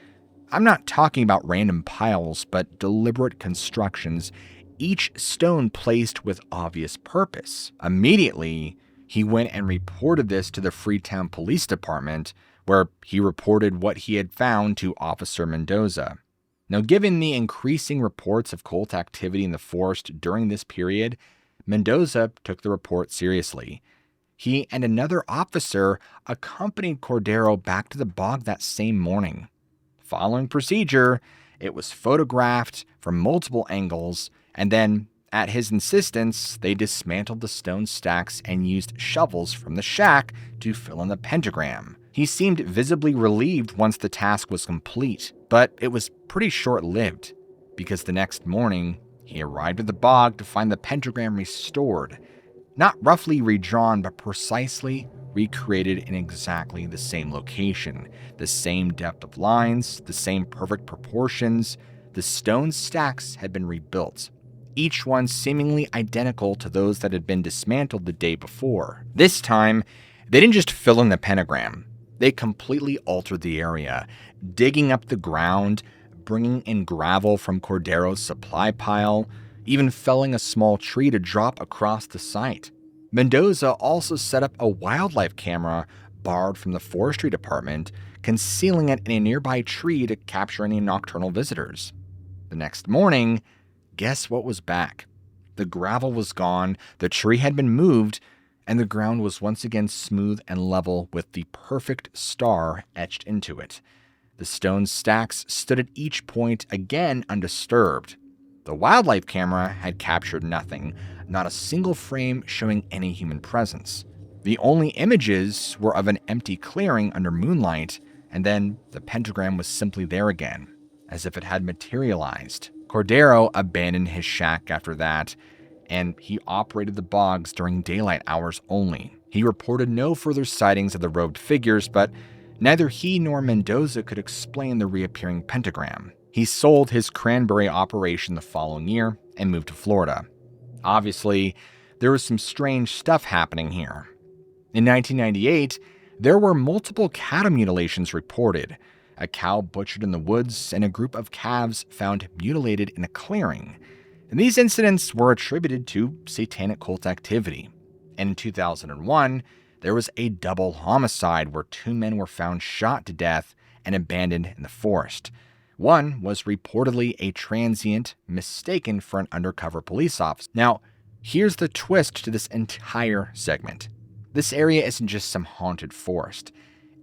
I'm not talking about random piles, but deliberate constructions, each stone placed with obvious purpose. Immediately, he went and reported this to the Freetown Police Department, where he reported what he had found to Officer Mendoza. Now, given the increasing reports of cult activity in the forest during this period, Mendoza took the report seriously. He and another officer accompanied Cordero back to the bog that same morning. Following procedure, it was photographed from multiple angles, and then, at his insistence, they dismantled the stone stacks and used shovels from the shack to fill in the pentagram. He seemed visibly relieved once the task was complete, but it was pretty short-lived, because the next morning, he arrived at the bog to find the pentagram restored. Not roughly redrawn, but precisely recreated in exactly the same location, the same depth of lines, the same perfect proportions. The stone stacks had been rebuilt, each one seemingly identical to those that had been dismantled the day before. This time, they didn't just fill in the pentagram. They completely altered the area, digging up the ground, bringing in gravel from Cordero's supply pile, even felling a small tree to drop across the site. Mendoza also set up a wildlife camera borrowed from the forestry department, concealing it in a nearby tree to capture any nocturnal visitors. The next morning, guess what was back? The gravel was gone, the tree had been moved, and the ground was once again smooth and level with the perfect star etched into it. The stone stacks stood at each point again undisturbed. The wildlife camera had captured nothing, not a single frame showing any human presence. The only images were of an empty clearing under moonlight, and then the pentagram was simply there again, as if it had materialized. Cordero abandoned his shack after that, and he operated the bogs during daylight hours only. He reported no further sightings of the robed figures, but neither he nor Mendoza could explain the reappearing pentagram. He sold his cranberry operation the following year and moved to Florida. Obviously, there was some strange stuff happening here. In 1998, there were multiple cattle mutilations reported, a cow butchered in the woods and a group of calves found mutilated in a clearing. And these incidents were attributed to satanic cult activity. And in 2001, there was a double homicide where 2 men were found shot to death and abandoned in the forest. One was reportedly a transient mistaken for an undercover police officer. Now, here's the twist to this entire segment. This area isn't just some haunted forest.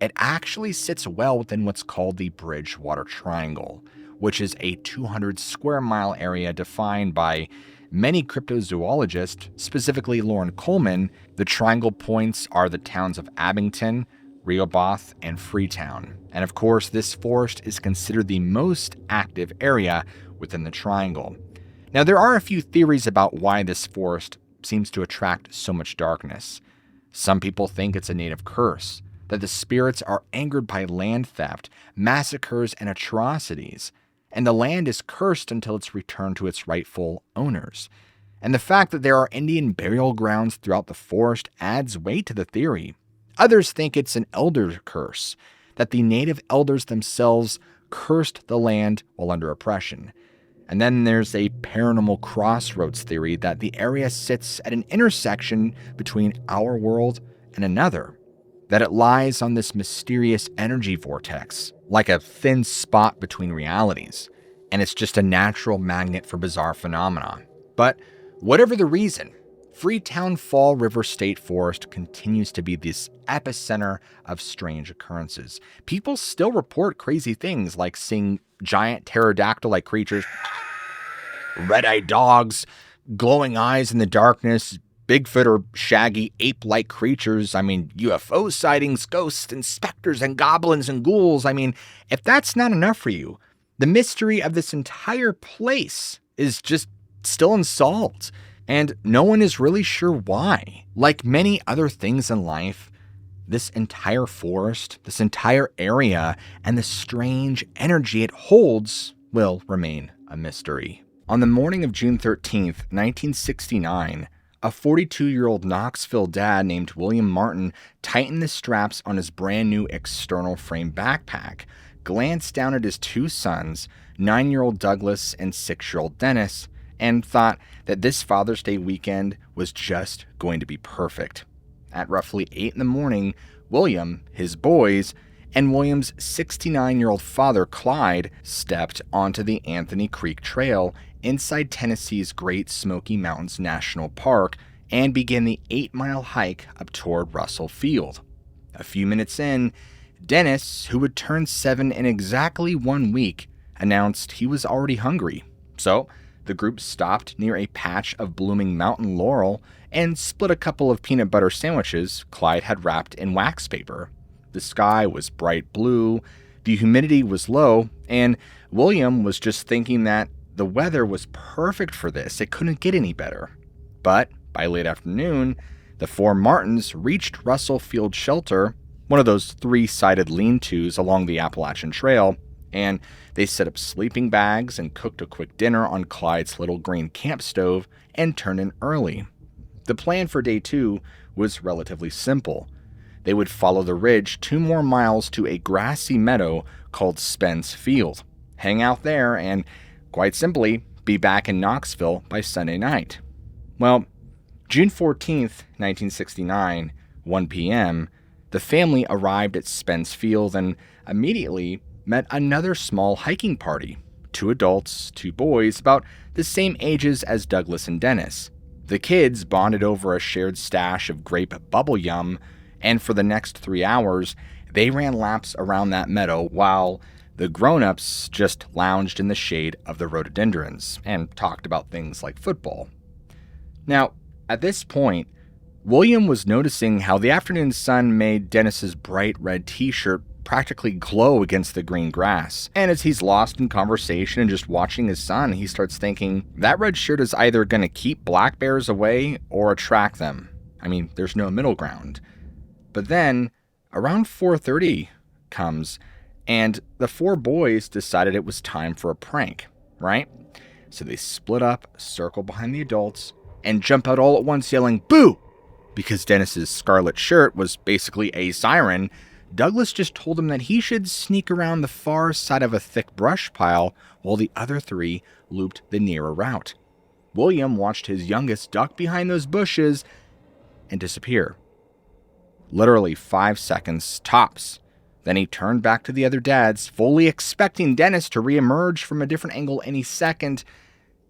It actually sits well within what's called the Bridgewater Triangle, which is a 200 square mile area defined by many cryptozoologists, specifically Lauren Coleman. The triangle points are the towns of Abington, Rehoboth, and Freetown. And of course, this forest is considered the most active area within the triangle. Now, there are a few theories about why this forest seems to attract so much darkness. Some people think it's a native curse, that the spirits are angered by land theft, massacres, and atrocities, and the land is cursed until it's returned to its rightful owners. And the fact that there are Indian burial grounds throughout the forest adds weight to the theory. Others think it's an elder curse, that the native elders themselves cursed the land while under oppression. And then there's a paranormal crossroads theory that the area sits at an intersection between our world and another, that it lies on this mysterious energy vortex, like a thin spot between realities, and it's just a natural magnet for bizarre phenomena. But whatever the reason, Freetown Fall River State Forest continues to be this epicenter of strange occurrences. People still report crazy things like seeing giant pterodactyl-like creatures, red-eyed dogs, glowing eyes in the darkness, Bigfoot or shaggy ape-like creatures. UFO sightings, ghosts and specters and goblins and ghouls. If that's not enough for you, the mystery of this entire place is just still unsolved, and no one is really sure why. Like many other things in life, this entire forest, this entire area, and the strange energy it holds will remain a mystery. On the morning of June 13th, 1969, a 42-year-old Knoxville dad named William Martin tightened the straps on his brand new external frame backpack, glanced down at his two sons, 9-year-old Douglas and 6-year-old Dennis, and thought that this Father's Day weekend was just going to be perfect. At roughly 8 in the morning, William, his boys, and William's 69-year-old father, Clyde, stepped onto the Anthony Creek Trail inside Tennessee's Great Smoky Mountains National Park and began the 8-mile hike up toward Russell Field. A few minutes in, Dennis, who would turn 7 in exactly 1 week, announced he was already hungry. So the group stopped near a patch of blooming mountain laurel and split a couple of peanut butter sandwiches Clyde had wrapped in wax paper. The sky was bright blue, the humidity was low, and William was just thinking that the weather was perfect for this. It couldn't get any better. But by late afternoon, the 4 Martins reached Russell Field Shelter, one of those 3-sided lean-tos along the Appalachian Trail, and they set up sleeping bags and cooked a quick dinner on Clyde's little green camp stove and turned in early. The plan for day 2 was relatively simple. They would follow the ridge 2 more miles to a grassy meadow called Spence Field, hang out there, and quite simply, be back in Knoxville by Sunday night. Well, June 14th, 1969, 1 p.m., the family arrived at Spence Field and immediately met another small hiking party, 2 adults, 2 boys, about the same ages as Douglas and Dennis. The kids bonded over a shared stash of grape bubble yum, and for the next 3 hours, they ran laps around that meadow while the grown-ups just lounged in the shade of the rhododendrons and talked about things like football. Now, at this point, William was noticing how the afternoon sun made Dennis's bright red t-shirt practically glow against the green grass. And as he's lost in conversation and just watching his son, he starts thinking, that red shirt is either going to keep black bears away or attract them. There's no middle ground. But then, around 4:30 comes, and the 4 boys decided it was time for a prank, right? So they split up, circle behind the adults, and jump out all at once yelling, "Boo!" Because Dennis's scarlet shirt was basically a siren, Douglas just told him that he should sneak around the far side of a thick brush pile while the other 3 looped the nearer route. William watched his youngest duck behind those bushes and disappear. Literally 5 seconds tops. Then he turned back to the other dads, fully expecting Dennis to reemerge from a different angle any second.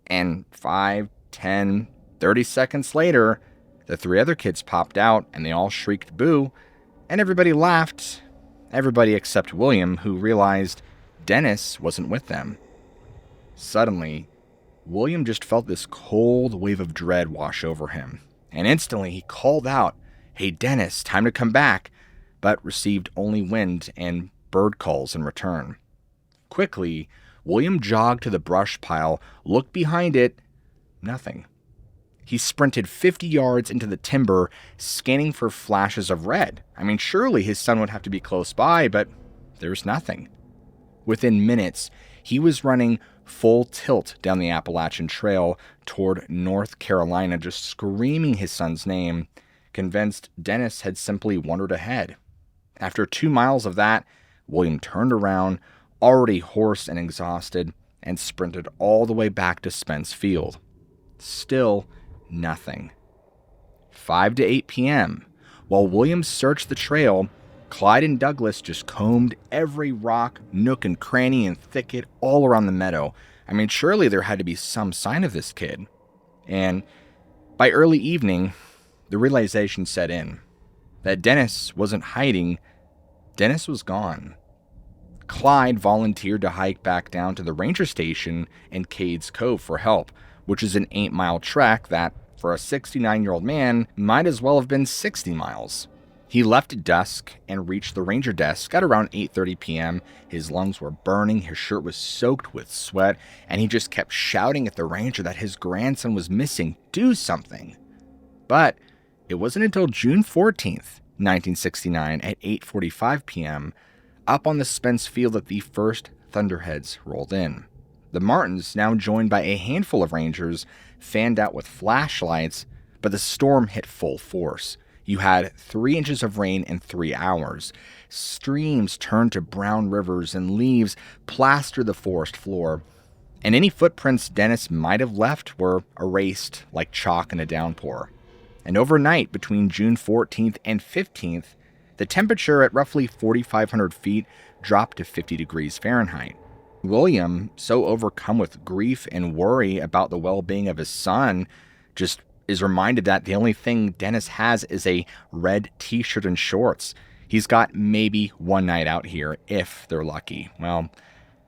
And 5, 10, 30 seconds later, the 3 other kids popped out and they all shrieked boo, and everybody laughed. Everybody except William, who realized Dennis wasn't with them. Suddenly, William just felt this cold wave of dread wash over him, and instantly he called out, "Hey Dennis, time to come back," but received only wind and bird calls in return. Quickly, William jogged to the brush pile, looked behind it, nothing. He sprinted 50 yards into the timber, scanning for flashes of red. Surely his son would have to be close by, but there was nothing. Within minutes, he was running full tilt down the Appalachian Trail toward North Carolina, just screaming his son's name, convinced Dennis had simply wandered ahead. After 2 miles of that, William turned around, already hoarse and exhausted, and sprinted all the way back to Spence Field. Still nothing. 5 to 8 p.m. While William searched the trail, Clyde and Douglas just combed every rock, nook and cranny and thicket all around the meadow. Surely there had to be some sign of this kid. And By early evening, the realization set in that Dennis wasn't hiding, Dennis was gone. Clyde volunteered to hike back down to the ranger station in Cades Cove for help, which is an 8-mile trek that, for a 69-year-old man, might as well have been 60 miles. He left at dusk and reached the ranger desk at around 8:30 p.m. His lungs were burning, his shirt was soaked with sweat, and he just kept shouting at the ranger that his grandson was missing. Do something. But it wasn't until June 14th, 1969 at 8:45 p.m., up on the Spence field that the first thunderheads rolled in. The Martins, now joined by a handful of rangers, fanned out with flashlights, but the storm hit full force. You had 3 inches of rain in 3 hours. Streams turned to brown rivers and leaves plastered the forest floor. And any footprints Dennis might have left were erased like chalk in a downpour. And overnight, between June 14th and 15th, the temperature at roughly 4,500 feet dropped to 50 degrees Fahrenheit. William, so overcome with grief and worry about the well-being of his son, just is reminded that the only thing Dennis has is a red t-shirt and shorts. He's got maybe one night out here, if they're lucky. Well,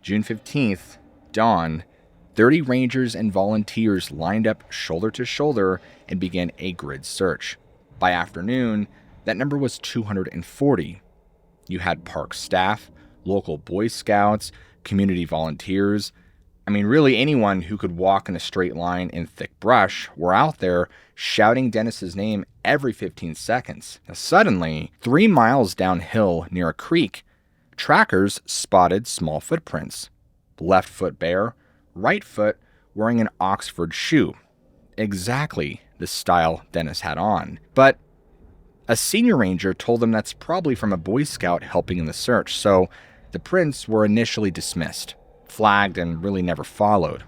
June 15th, dawn, 30 rangers and volunteers lined up shoulder to shoulder and began a grid search. By afternoon, that number was 240. You had park staff, local Boy Scouts, community volunteers. I mean, really anyone who could walk in a straight line in thick brush were out there shouting Dennis's name every 15 seconds. Now, suddenly, 3 miles downhill near a creek, trackers spotted small footprints. Left foot bare, right foot wearing an Oxford shoe. Exactly the style Dennis had on. But a senior ranger told them that's probably from a Boy Scout helping in the search, so the prints were initially dismissed, flagged, and really never followed.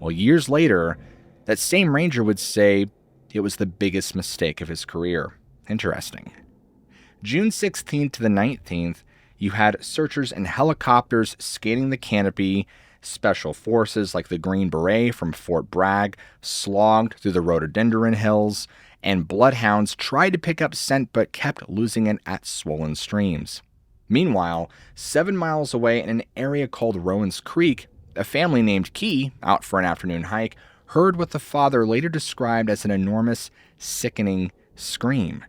Well, years later, that same ranger would say it was the biggest mistake of his career. Interesting. June 16th to the 19th, you had searchers and helicopters scanning the canopy. Special forces like the Green Beret from Fort Bragg slogged through the rhododendron hills, and bloodhounds tried to pick up scent but kept losing it at swollen streams. Meanwhile, 7 miles away in an area called Rowan's Creek, a family named Key, out for an afternoon hike, heard what the father later described as an enormous, sickening scream.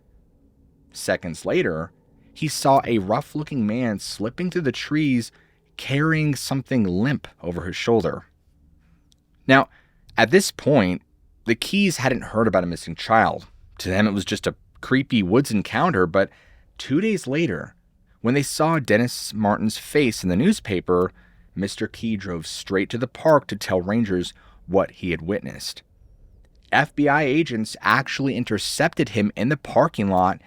Seconds later, he saw a rough-looking man slipping through the trees, carrying something limp over his shoulder. Now, at this point, the Keys hadn't heard about a missing child. To them, it was just a creepy woods encounter, but 2 days later, when they saw Dennis Martin's face in the newspaper, Mr. Key drove straight to the park to tell rangers what he had witnessed. FBI agents actually intercepted him in the parking lot,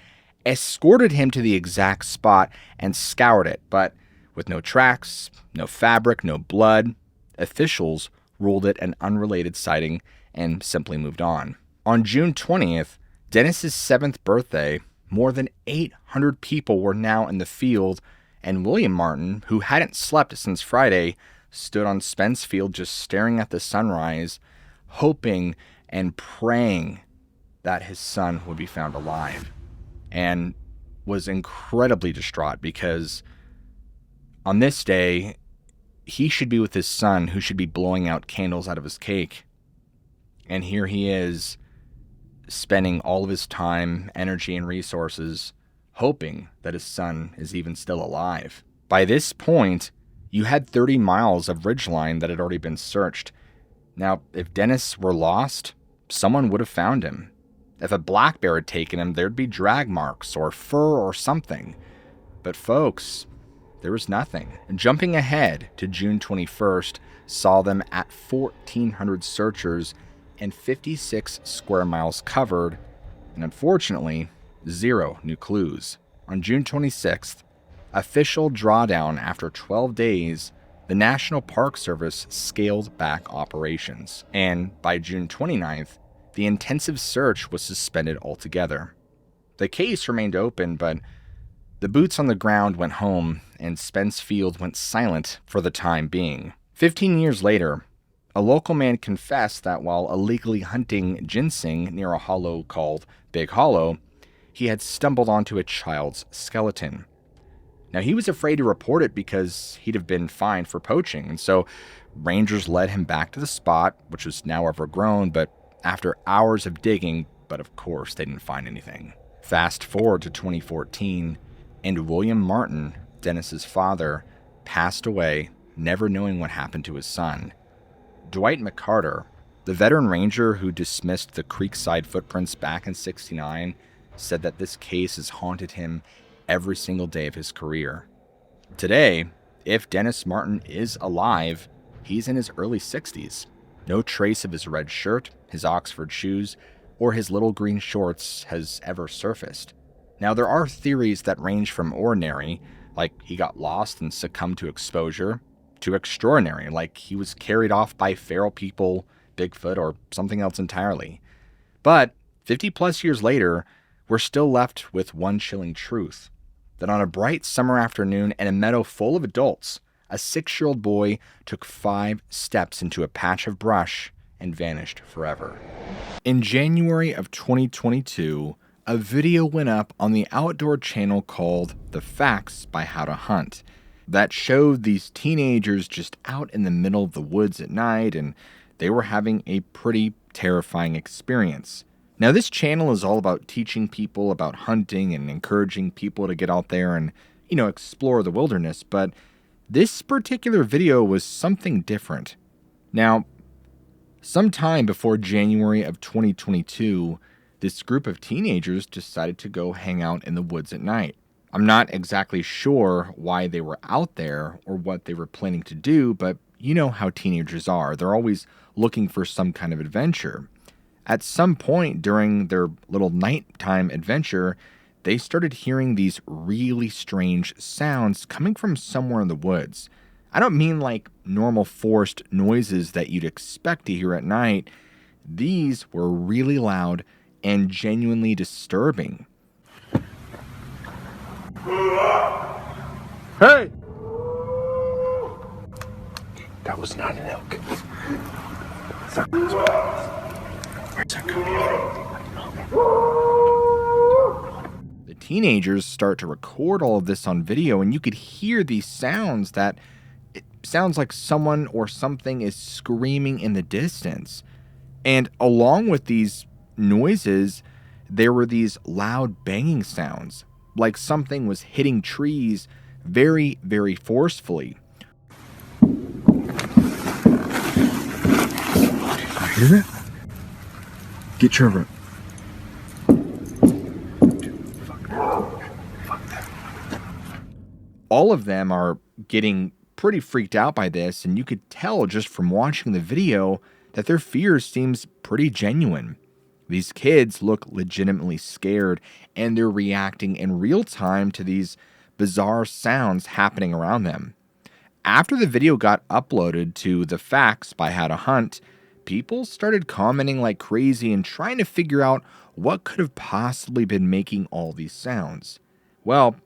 escorted him to the exact spot, and scoured it, but with no tracks, no fabric, no blood, officials ruled it an unrelated sighting and simply moved on. On June 20th, Dennis's 7th birthday, more than 800 people were now in the field, and William Martin, who hadn't slept since Friday, stood on Spence Field just staring at the sunrise, hoping and praying that his son would be found alive, and was incredibly distraught because on this day, he should be with his son, who should be blowing out candles out of his cake. And here he is, spending all of his time, energy, and resources hoping that his son is even still alive. By this point, you had 30 miles of ridgeline that had already been searched. Now, if Dennis were lost, someone would have found him. If a black bear had taken him, there'd be drag marks or fur or something. But folks, there was nothing. And jumping ahead to June 21st saw them at 1,400 searchers and 56 square miles covered, and unfortunately, 0 new clues. On June 26th, official drawdown after 12 days, the National Park Service scaled back operations, and by June 29th, the intensive search was suspended altogether. The case remained open, but the boots on the ground went home, and Spence Field went silent for the time being. 15 years later, A local man confessed that while illegally hunting ginseng near a hollow called Big Hollow, he had stumbled onto a child's skeleton. Now, he was afraid to report it because he'd have been fined for poaching, and so rangers led him back to the spot, which was now overgrown, but after hours of digging, but of course they didn't find anything. Fast forward to 2014, and William Martin, Dennis's father, passed away, never knowing what happened to his son. Dwight McCarter, the veteran ranger who dismissed the Creekside footprints back in '69, said that this case has haunted him every single day of his career. Today, if Dennis Martin is alive, he's in his early 60s. No trace of his red shirt, his Oxford shoes, or his little green shorts has ever surfaced. Now, there are theories that range from ordinary, like he got lost and succumbed to exposure, to extraordinary, like he was carried off by feral people, Bigfoot, or something else entirely. But 50 plus years later, we're still left with one chilling truth, that on a bright summer afternoon in a meadow full of adults, a 6-year-old boy took 5 steps into a patch of brush and vanished forever. In January of 2022, a video went up on the outdoor channel called The Facts by How to Hunt that showed these teenagers just out in the middle of the woods at night, and they were having a pretty terrifying experience. Now, this channel is all about teaching people about hunting and encouraging people to get out there and, explore the wilderness, but this particular video was something different. Now, sometime before January of 2022, this group of teenagers decided to go hang out in the woods at night. I'm not exactly sure why they were out there or what they were planning to do, but you know how teenagers are. They're always looking for some kind of adventure. At some point during their little nighttime adventure, they started hearing these really strange sounds coming from somewhere in the woods. I don't mean like normal forest noises that you'd expect to hear at night. These were really loud and genuinely disturbing. Hey! That was not an elk. Where's that coming from? The teenagers start to record all of this on video, and you could hear these sounds that it sounds like someone or something is screaming in the distance. And along with these noises, there were these loud banging sounds, like something was hitting trees very, very forcefully. Hear that? Get Trevor. All of them are getting pretty freaked out by this, and you could tell just from watching the video that their fears seems pretty genuine. These kids look legitimately scared, and they're reacting in real time to these bizarre sounds happening around them. After the video got uploaded to The Facts by How to Hunt, people started commenting like crazy and trying to figure out what could have possibly been making all these sounds. Well,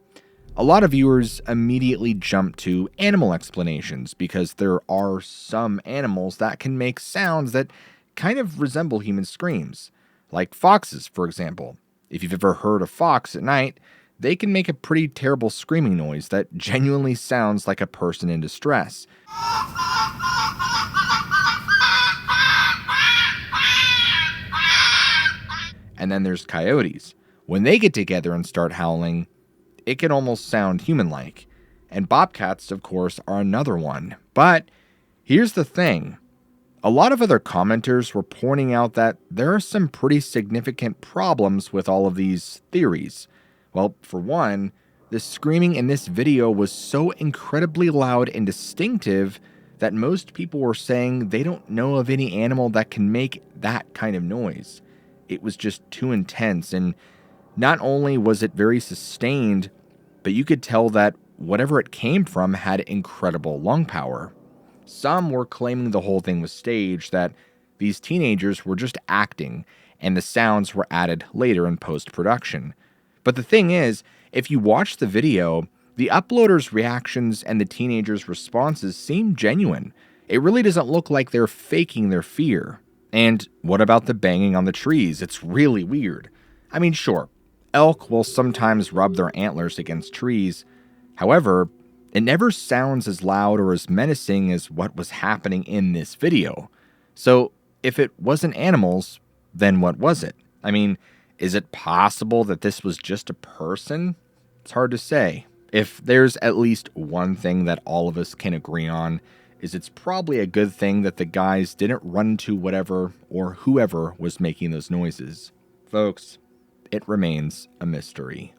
a lot of viewers immediately jumped to animal explanations because there are some animals that can make sounds that kind of resemble human screams. Like foxes, for example. If you've ever heard a fox at night, they can make a pretty terrible screaming noise that genuinely sounds like a person in distress. And then there's coyotes. When they get together and start howling, it can almost sound human-like. And bobcats, of course, are another one. But here's the thing. A lot of other commenters were pointing out that there are some pretty significant problems with all of these theories. Well, for one, the screaming in this video was so incredibly loud and distinctive that most people were saying they don't know of any animal that can make that kind of noise. It was just too intense, and not only was it very sustained, but you could tell that whatever it came from had incredible lung power. Some were claiming the whole thing was staged, that these teenagers were just acting, and the sounds were added later in post-production. But the thing is, if you watch the video, the uploaders' reactions and the teenagers' responses seem genuine. It really doesn't look like they're faking their fear. And what about the banging on the trees? It's really weird. I mean, sure, elk will sometimes rub their antlers against trees. However, it never sounds as loud or as menacing as what was happening in this video. So, if it wasn't animals, then what was it? I mean, is it possible that this was just a person? It's hard to say. If there's at least one thing that all of us can agree on, is it's probably a good thing that the guys didn't run into whatever or whoever was making those noises. Folks, it remains a mystery.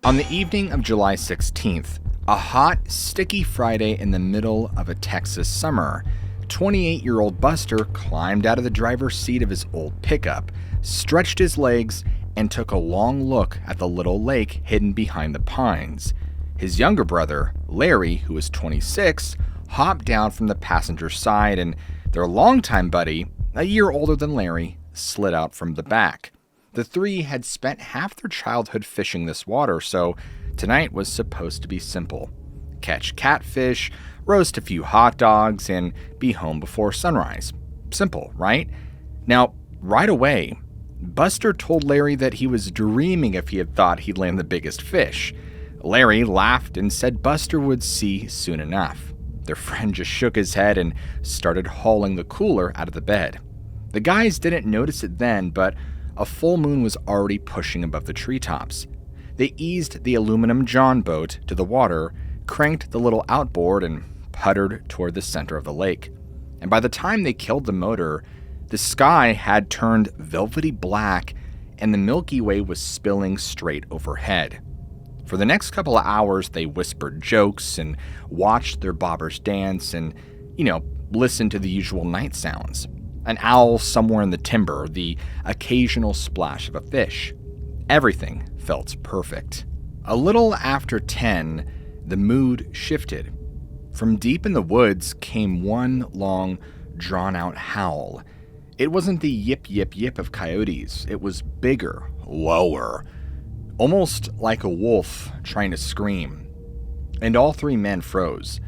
On the evening of July 16th, a hot, sticky Friday in the middle of a Texas summer, 28-year-old Buster climbed out of the driver's seat of his old pickup, stretched his legs, and took a long look at the little lake hidden behind the pines. His younger brother, Larry, who was 26, hopped down from the passenger side, and their longtime buddy, a year older than Larry, slid out from the back. The three had spent half their childhood fishing this water, so tonight was supposed to be simple. Catch catfish, roast a few hot dogs, and be home before sunrise. Simple, right? Now, right away, Buster told Larry that he was dreaming if he had thought he'd land the biggest fish. Larry laughed and said Buster would see soon enough. Their friend just shook his head and started hauling the cooler out of the bed. The guys didn't notice it then, but a full moon was already pushing above the treetops. They eased the aluminum John boat to the water, cranked the little outboard, and puttered toward the center of the lake. And by the time they killed the motor, the sky had turned velvety black and the Milky Way was spilling straight overhead. For the next couple of hours, they whispered jokes and watched their bobbers dance and, listened to the usual night sounds. An owl somewhere in the timber, the occasional splash of a fish. Everything felt perfect. A little after 10, the mood shifted. From deep in the woods came one long, drawn-out howl. It wasn't the yip, yip, yip of coyotes. It was bigger, lower, almost like a wolf trying to scream. And all three men froze.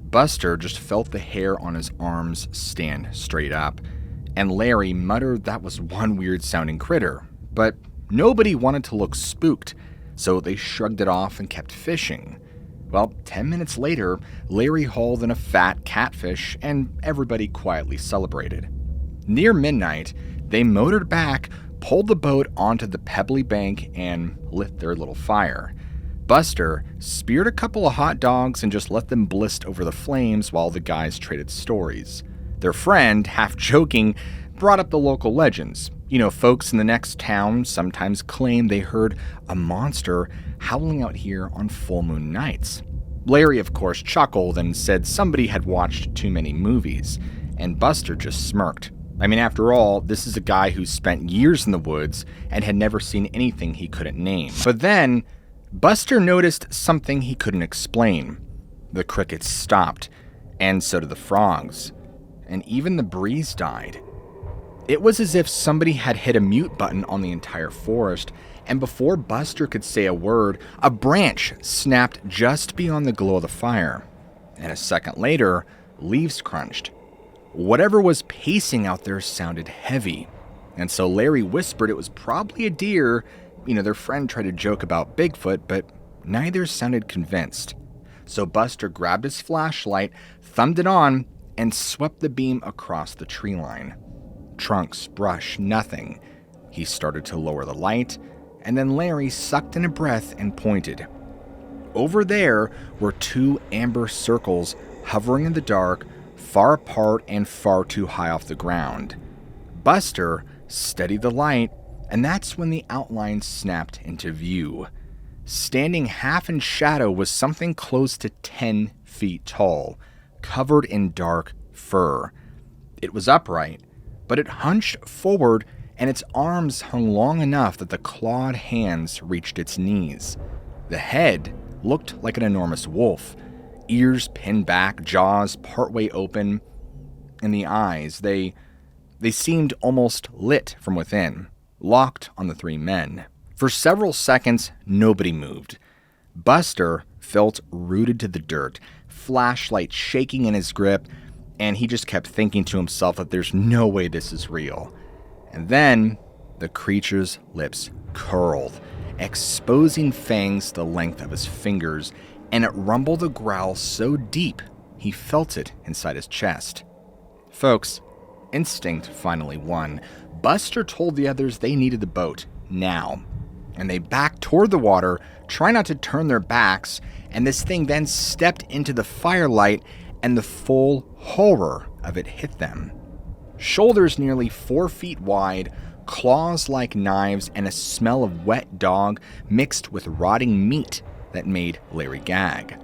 Buster just felt the hair on his arms stand straight up, and Larry muttered that was one weird-sounding critter. But nobody wanted to look spooked, so they shrugged it off and kept fishing. Well, 10 minutes later, Larry hauled in a fat catfish, and everybody quietly celebrated. Near midnight, they motored back, pulled the boat onto the pebbly bank, and lit their little fire. Buster speared a couple of hot dogs and just let them blist over the flames while the guys traded stories. Their friend, half joking, brought up the local legends. Folks in the next town sometimes claim they heard a monster howling out here on full moon nights. Larry, of course, chuckled and said somebody had watched too many movies, and Buster just smirked. I mean, after all, this is a guy who spent years in the woods and had never seen anything he couldn't name. But then, Buster noticed something he couldn't explain. The crickets stopped, and so did the frogs, and even the breeze died. It was as if somebody had hit a mute button on the entire forest, and before Buster could say a word, a branch snapped just beyond the glow of the fire. And a second later, leaves crunched. Whatever was pacing out there sounded heavy, and so Larry whispered it was probably a deer. Their friend tried to joke about Bigfoot, but neither sounded convinced. So Buster grabbed his flashlight, thumbed it on, and swept the beam across the tree line. Trunks, brush, nothing. He started to lower the light, and then Larry sucked in a breath and pointed. Over there were two amber circles hovering in the dark, far apart and far too high off the ground. Buster steadied the light, and that's when the outline snapped into view. Standing half in shadow was something close to 10 feet tall, covered in dark fur. It was upright, but it hunched forward, and its arms hung long enough that the clawed hands reached its knees. The head looked like an enormous wolf, ears pinned back, jaws partway open, and the eyes, they seemed almost lit from within, locked on the three men. For several seconds, nobody moved. Buster felt rooted to the dirt, flashlight shaking in his grip, and he just kept thinking to himself that there's no way this is real. And then the creature's lips curled, exposing fangs the length of his fingers, and it rumbled a growl so deep he felt it inside his chest. Folks, instinct finally won. Buster told the others they needed the boat now, and they backed toward the water, trying not to turn their backs, and this thing then stepped into the firelight, and the full horror of it hit them. Shoulders nearly 4 feet wide, claws like knives, and a smell of wet dog mixed with rotting meat that made Larry gag.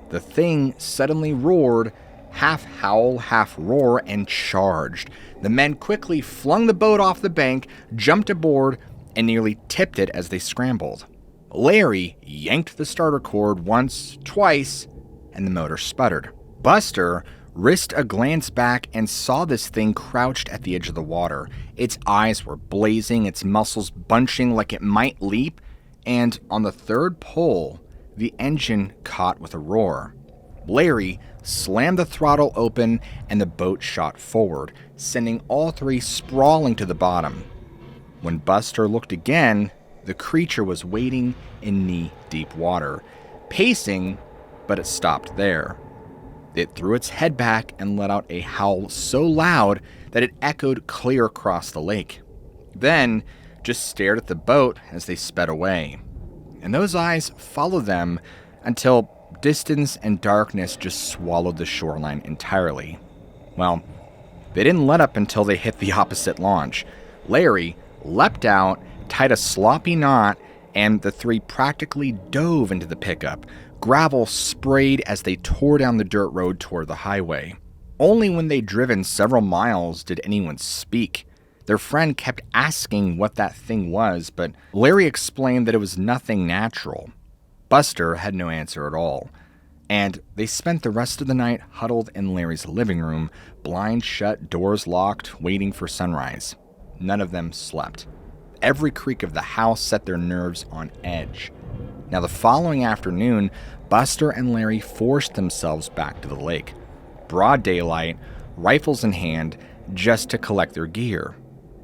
The thing suddenly roared, half howl, half roar, and charged. The men quickly flung the boat off the bank, jumped aboard, and nearly tipped it as they scrambled. Larry yanked the starter cord once, twice, and the motor sputtered. Buster risked a glance back and saw this thing crouched at the edge of the water. Its eyes were blazing, its muscles bunching like it might leap, and on the third pull, the engine caught with a roar. Larry slammed the throttle open and the boat shot forward, sending all three sprawling to the bottom. When Buster looked again, the creature was wading in knee-deep water, pacing, but it stopped there. It threw its head back and let out a howl so loud that it echoed clear across the lake. Then just stared at the boat as they sped away. And those eyes followed them until distance and darkness just swallowed the shoreline entirely. Well, they didn't let up until they hit the opposite launch. Larry leapt out, tied a sloppy knot, and the three practically dove into the pickup. Gravel sprayed as they tore down the dirt road toward the highway. Only when they'd driven several miles did anyone speak. Their friend kept asking what that thing was, but Larry explained that it was nothing natural. Buster had no answer at all, and they spent the rest of the night huddled in Larry's living room, blinds shut, doors locked, waiting for sunrise. None of them slept. Every creak of the house set their nerves on edge. Now, the following afternoon, Buster and Larry forced themselves back to the lake. Broad daylight, rifles in hand, just to collect their gear.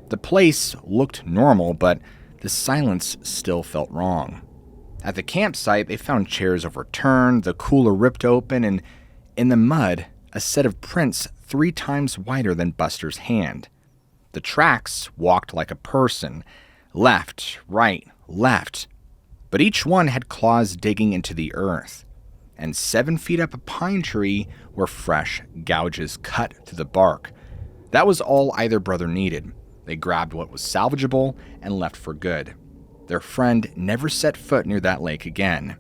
The place looked normal, but the silence still felt wrong. At the campsite, they found chairs overturned, the cooler ripped open, and in the mud, a set of prints 3 times wider than Buster's hand. The tracks walked like a person, left, right, left, but each one had claws digging into the earth, and 7 feet up a pine tree were fresh gouges cut through the bark. That was all either brother needed. They grabbed what was salvageable and left for good. Their friend never set foot near that lake again.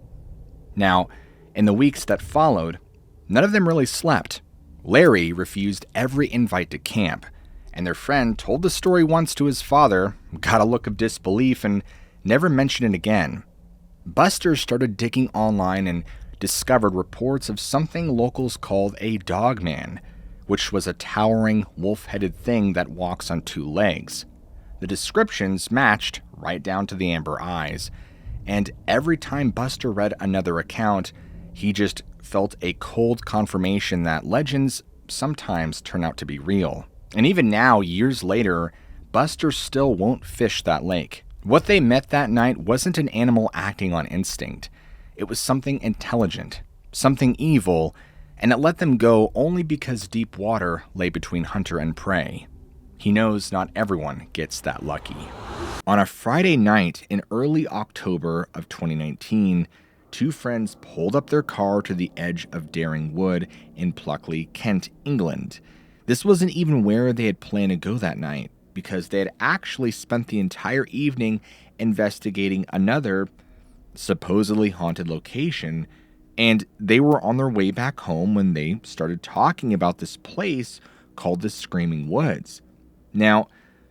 Now, in the weeks that followed, none of them really slept. Larry refused every invite to camp, and their friend told the story once to his father, got a look of disbelief, and never mentioned it again. Buster started digging online and discovered reports of something locals called a dogman, which was a towering, wolf-headed thing that walks on 2 legs. The descriptions matched right down to the amber eyes, and every time Buster read another account, he just felt a cold confirmation that legends sometimes turn out to be real. And even now, years later, Buster still won't fish that lake. What they met that night wasn't an animal acting on instinct. It was something intelligent, something evil, and it let them go only because deep water lay between hunter and prey. He knows not everyone gets that lucky. On a Friday night in early October of 2019, 2 friends pulled up their car to the edge of Daring Wood in Pluckley, Kent, England. This wasn't even where they had planned to go that night, because they had actually spent the entire evening investigating another supposedly haunted location, and they were on their way back home when they started talking about this place called the Screaming Woods. Now,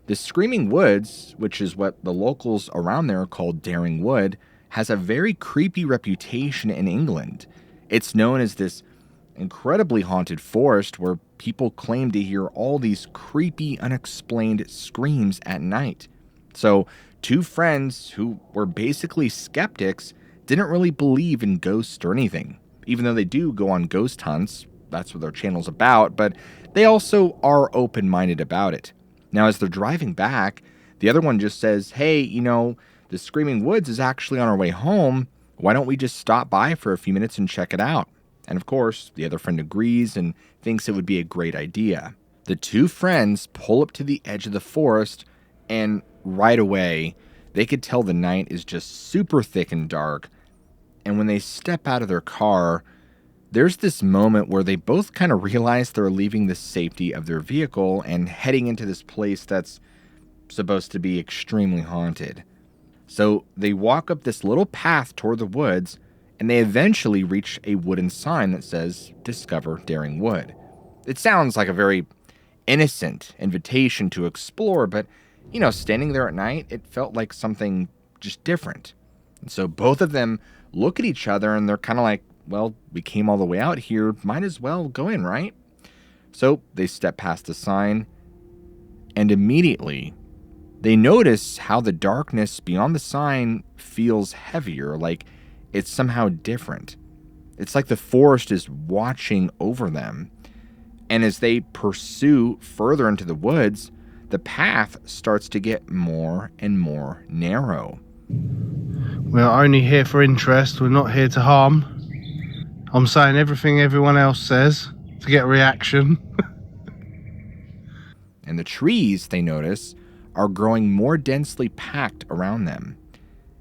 the Screaming Woods, which is what the locals around there called Daring Wood, has a very creepy reputation in England. It's known as this incredibly haunted forest where people claim to hear all these creepy, unexplained screams at night. So, 2 friends who were basically skeptics didn't really believe in ghosts or anything, even though they do go on ghost hunts that's what their channel's about, but they also are open-minded about it. Now, as they're driving back, the other one just says, hey, the Screaming Woods is actually on our way home. Why don't we just stop by for a few minutes and check it out? And of course, the other friend agrees and thinks it would be a great idea. The two friends pull up to the edge of the forest, and right away, they could tell the night is just super thick and dark. And when they step out of their car, there's this moment where they both kind of realize they're leaving the safety of their vehicle and heading into this place that's supposed to be extremely haunted. So they walk up this little path toward the woods, and they eventually reach a wooden sign that says, Discover Daring Wood. It sounds like a very innocent invitation to explore, but, standing there at night, it felt like something just different. And so both of them look at each other, and they're kind of like, well, we came all the way out here, might as well go in, right? So they step past the sign, and immediately they notice how the darkness beyond the sign feels heavier, like it's somehow different. It's like the forest is watching over them. And as they pursue further into the woods, the path starts to get more and more narrow. We're only here for interest. We're not here to harm. I'm saying everything everyone else says to get a reaction. And the trees, they notice, are growing more densely packed around them.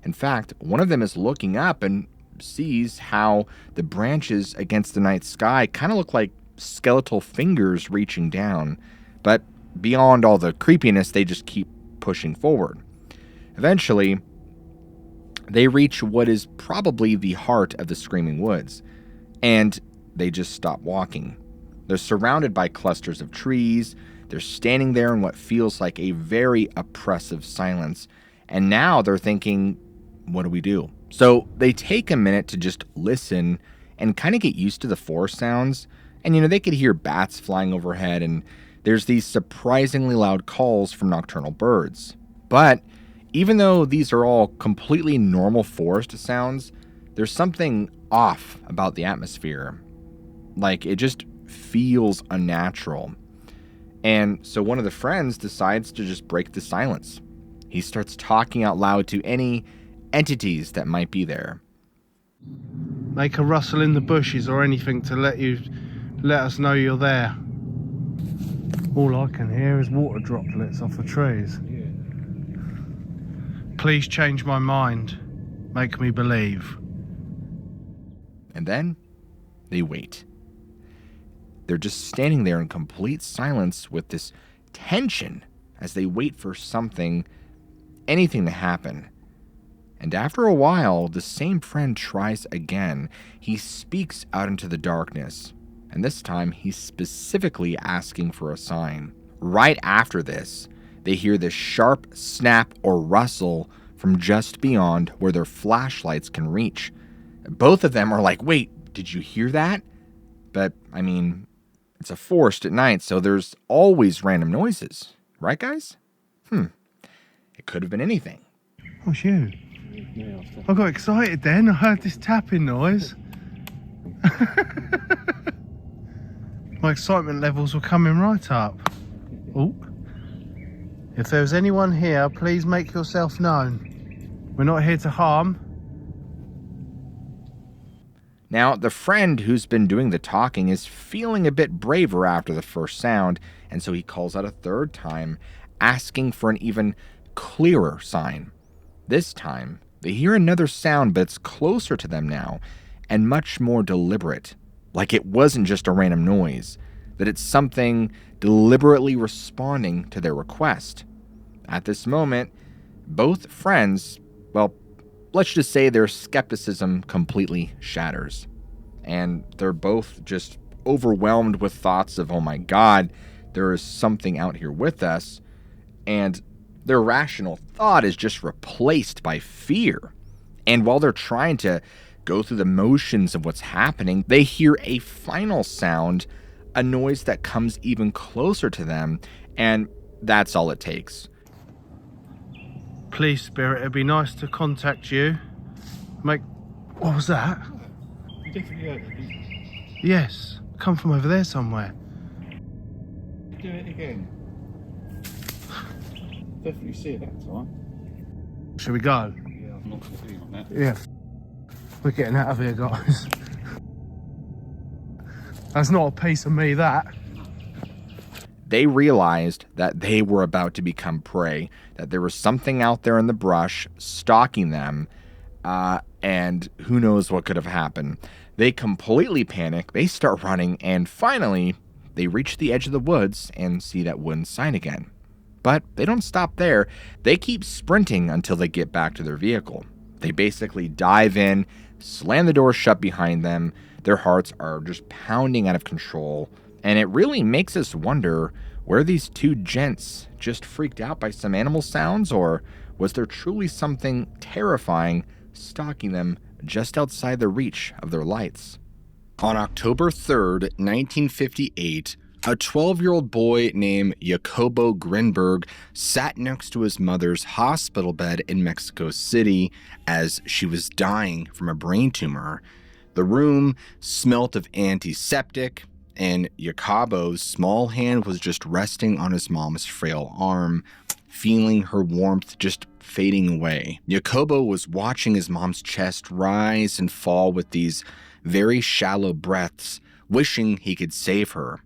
In fact, one of them is looking up and sees how the branches against the night sky kind of look like skeletal fingers reaching down. But beyond all the creepiness, they just keep pushing forward. Eventually, they reach what is probably the heart of the Screaming Woods, and they just stop walking. They're surrounded by clusters of trees. They're standing there in what feels like a very oppressive silence. And now they're thinking, what do we do? So they take a minute to just listen and kind of get used to the forest sounds. And, they could hear bats flying overhead, and there's these surprisingly loud calls from nocturnal birds. But even though these are all completely normal forest sounds, there's something off about the atmosphere. Like, it just feels unnatural. And so one of the friends decides to just break the silence. He starts talking out loud to any entities that might be there. Make a rustle in the bushes or anything to let us know you're there. All I can hear is water droplets off the trees. Please change my mind. Make me believe. And then they wait. They're just standing there in complete silence with this tension as they wait for anything to happen. And after a while, the same friend tries again. He speaks out into the darkness, and this time he's specifically asking for a sign. Right after this, they hear this sharp snap or rustle from just beyond where their flashlights can reach. Both of them are like, wait, did you hear that? But, it's a forest at night, so there's always random noises. Right, guys? It could have been anything. What's you? I got excited then. I heard this tapping noise. My excitement levels were coming right up. Oh. If there's anyone here, please make yourself known. We're not here to harm. Now, the friend who's been doing the talking is feeling a bit braver after the first sound, and so he calls out a third time, asking for an even clearer sign. This time, they hear another sound, but it's closer to them now, and much more deliberate. Like it wasn't just a random noise, that it's something deliberately responding to their request. At this moment, both friends, let's just say their skepticism completely shatters. And they're both just overwhelmed with thoughts of, oh my God, there is something out here with us. And their rational thought is just replaced by fear. And while they're trying to go through the motions of what's happening, they hear a final sound, a noise that comes even closer to them. And that's all it takes. Please, Spirit, it'd be nice to contact you. What was that? You definitely heard it. Yes. Come from over there somewhere. Do it again. Definitely see it that time. Should we go? Yeah, I'm not feeling on that. Yeah. We're getting out of here, guys. That's not a piece of me, that. They realized that they were about to become prey, that there was something out there in the brush stalking them, and who knows what could have happened. They completely panic, they start running, and finally, they reach the edge of the woods and see that wooden sign again. But they don't stop there. They keep sprinting until they get back to their vehicle. They basically dive in, slam the door shut behind them. Their hearts are just pounding out of control. And it really makes us wonder, were these two gents just freaked out by some animal sounds, or was there truly something terrifying stalking them just outside the reach of their lights? On October 3rd, 1958, a 12-year-old boy named Jacobo Grinberg sat next to his mother's hospital bed in Mexico City as she was dying from a brain tumor. The room smelt of antiseptic, and Jacobo's small hand was just resting on his mom's frail arm, feeling her warmth just fading away. Jacobo was watching his mom's chest rise and fall with these very shallow breaths, wishing he could save her.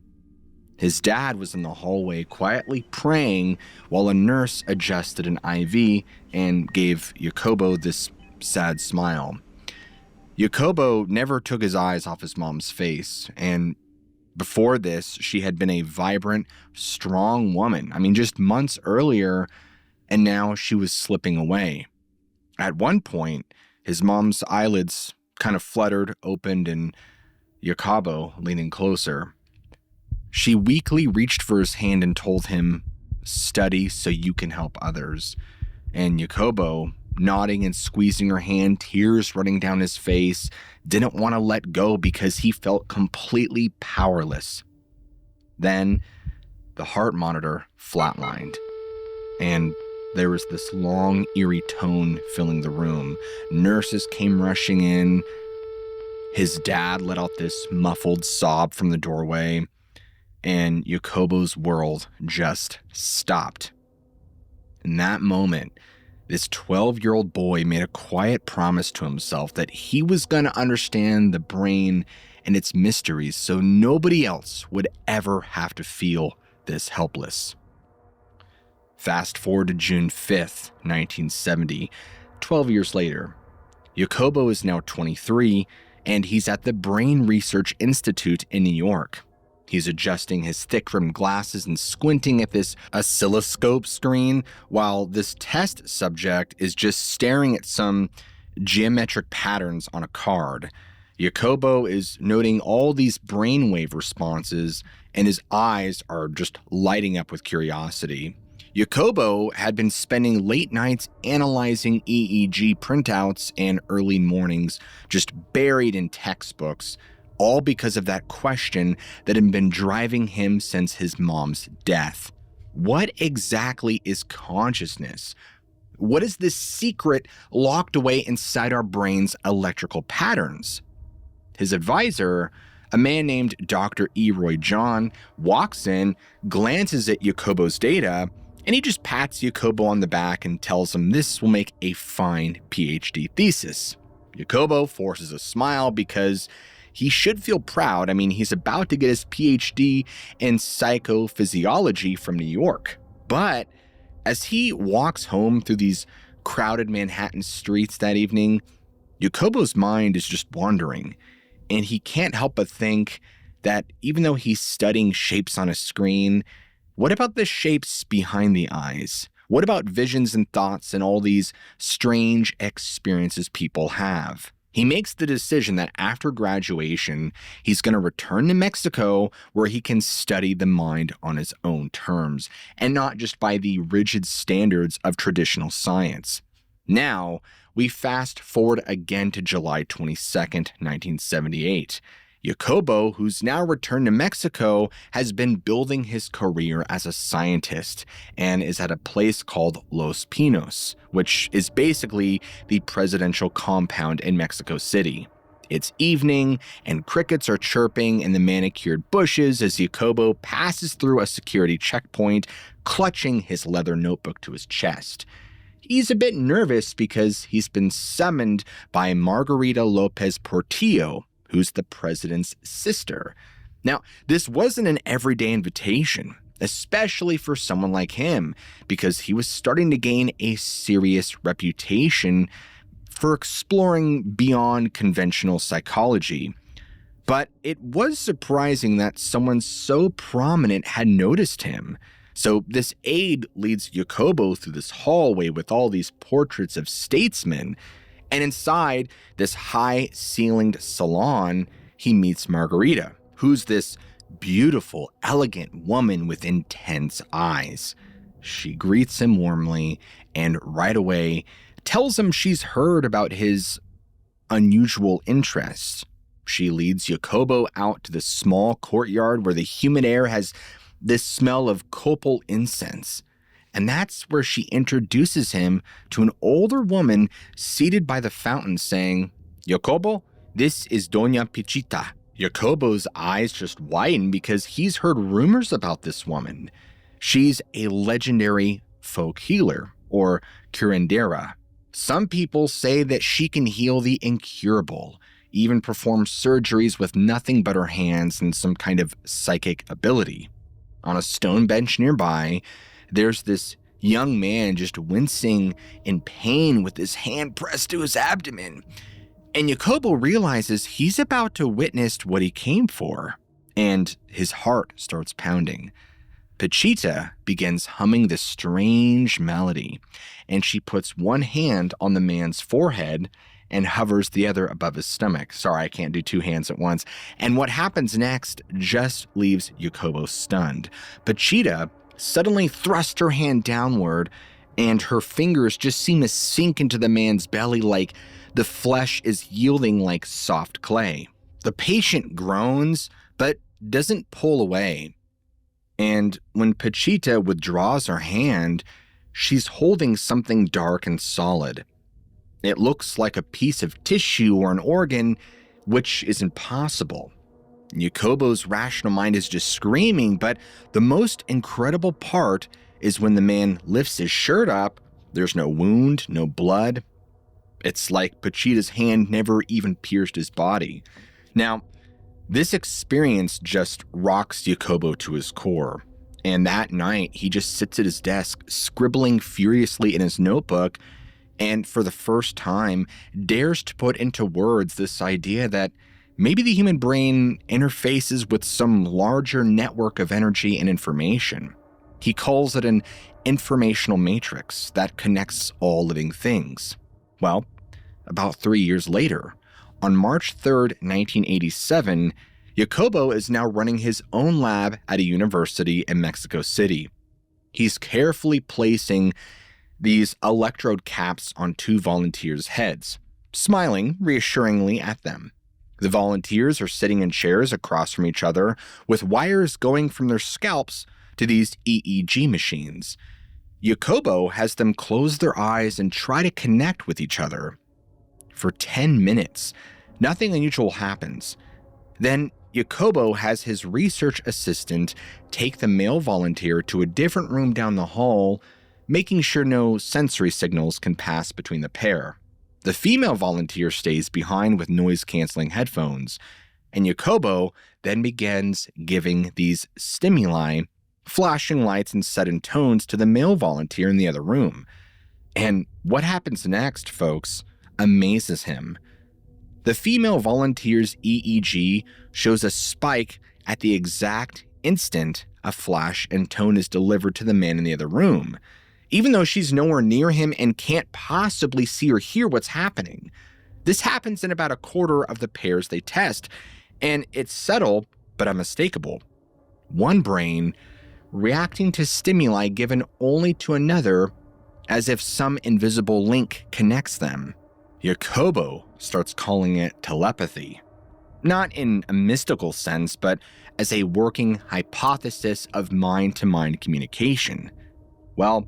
His dad was in the hallway quietly praying while a nurse adjusted an IV and gave Jacobo this sad smile. Jacobo never took his eyes off his mom's face, and before this, she had been a vibrant, strong woman. I mean, just months earlier, and now she was slipping away. At one point, his mom's eyelids kind of fluttered, opened, and Jacobo leaning closer. She weakly reached for his hand and told him, "Study so you can help others." And Jacobo, nodding and squeezing her hand, tears running down his face, didn't want to let go because he felt completely powerless. Then the heart monitor flatlined, and there was this long, eerie tone filling the room. Nurses came rushing in. His dad let out this muffled sob from the doorway, and Jacobo's world just stopped. In that moment, this 12-year-old boy made a quiet promise to himself that he was going to understand the brain and its mysteries so nobody else would ever have to feel this helpless. Fast forward to June 5th, 1970, 12 years later. Jacobo is now 23, and he's at the Brain Research Institute in New York. He's adjusting his thick-rimmed glasses and squinting at this oscilloscope screen while this test subject is just staring at some geometric patterns on a card. Jacobo is noting all these brainwave responses, and his eyes are just lighting up with curiosity. Jacobo had been spending late nights analyzing EEG printouts and early mornings just buried in textbooks, all because of that question that had been driving him since his mom's death. What exactly is consciousness? What is this secret locked away inside our brain's electrical patterns? His advisor, a man named Dr. E. Roy John, walks in, glances at Jacobo's data, and he just pats Jacobo on the back and tells him this will make a fine PhD thesis. Jacobo forces a smile because he should feel proud. I mean, he's about to get his PhD in psychophysiology from New York. But as he walks home through these crowded Manhattan streets that evening, Jacobo's mind is just wandering. And he can't help but think that even though he's studying shapes on a screen, what about the shapes behind the eyes? What about visions and thoughts and all these strange experiences people have? He makes the decision that after graduation, he's going to return to Mexico where he can study the mind on his own terms and not just by the rigid standards of traditional science. Now, we fast forward again to July 22nd, 1978. Jacobo, who's now returned to Mexico, has been building his career as a scientist and is at a place called Los Pinos, which is basically the presidential compound in Mexico City. It's evening, and crickets are chirping in the manicured bushes as Jacobo passes through a security checkpoint, clutching his leather notebook to his chest. He's a bit nervous because he's been summoned by Margarita Lopez Portillo, who's the president's sister. Now, this wasn't an everyday invitation, especially for someone like him, because he was starting to gain a serious reputation for exploring beyond conventional psychology. But it was surprising that someone so prominent had noticed him. So this aide leads Jacobo through this hallway with all these portraits of statesmen, and inside this high-ceilinged salon, he meets Margarita, who's this beautiful, elegant woman with intense eyes. She greets him warmly and right away tells him she's heard about his unusual interests. She leads Jacobo out to the small courtyard where the humid air has this smell of copal incense. And that's where she introduces him to an older woman seated by the fountain saying, "Jacobo, this is Doña Pichita." Jacobo's eyes just widen because he's heard rumors about this woman. She's a legendary folk healer, or curandera. Some people say that she can heal the incurable, even perform surgeries with nothing but her hands and some kind of psychic ability. On a stone bench nearby, there's this young man just wincing in pain with his hand pressed to his abdomen. And Jacobo realizes he's about to witness what he came for, and his heart starts pounding. Pichita begins humming this strange melody, and she puts one hand on the man's forehead and hovers the other above his stomach. Sorry, I can't do two hands at once. And what happens next just leaves Jacobo stunned. Pichita suddenly thrusts her hand downward, and her fingers just seem to sink into the man's belly like the flesh is yielding like soft clay. The patient groans, but doesn't pull away. And when Pichita withdraws her hand, she's holding something dark and solid. It looks like a piece of tissue or an organ, which is impossible. Jacobo's rational mind is just screaming, but the most incredible part is when the man lifts his shirt up, there's no wound, no blood. It's like Pichita's hand never even pierced his body. Now, this experience just rocks Jacobo to his core. And that night, he just sits at his desk, scribbling furiously in his notebook, and for the first time, dares to put into words this idea that maybe the human brain interfaces with some larger network of energy and information. He calls it an informational matrix that connects all living things. Well, about 3 years later, on March 3rd, 1987, Jacobo is now running his own lab at a university in Mexico City. He's carefully placing these electrode caps on two volunteers' heads, smiling reassuringly at them. The volunteers are sitting in chairs across from each other with wires going from their scalps to these EEG machines. Jacobo has them close their eyes and try to connect with each other. For 10 minutes, nothing unusual happens. Then Jacobo has his research assistant take the male volunteer to a different room down the hall, making sure no sensory signals can pass between the pair. The female volunteer stays behind with noise-canceling headphones, and Jacobo then begins giving these stimuli, flashing lights and sudden tones to the male volunteer in the other room. And what happens next, folks, amazes him. The female volunteer's EEG shows a spike at the exact instant a flash and tone is delivered to the man in the other room, even though she's nowhere near him and can't possibly see or hear what's happening. This happens in about a quarter of the pairs they test, and it's subtle but unmistakable. One brain reacting to stimuli given only to another, as if some invisible link connects them. Jacobo starts calling it telepathy. Not in a mystical sense, but as a working hypothesis of mind-to-mind communication. Well,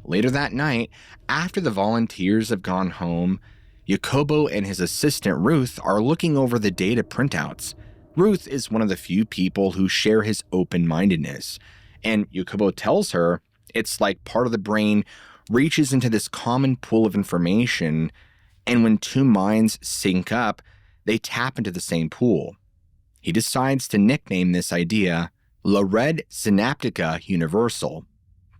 later that night, after the volunteers have gone home, Jacobo and his assistant Ruth are looking over the data printouts. Ruth is one of the few people who share his open-mindedness, and Jacobo tells her it's like part of the brain reaches into this common pool of information, and when two minds sync up, they tap into the same pool. He decides to nickname this idea La Red Synaptica Universal,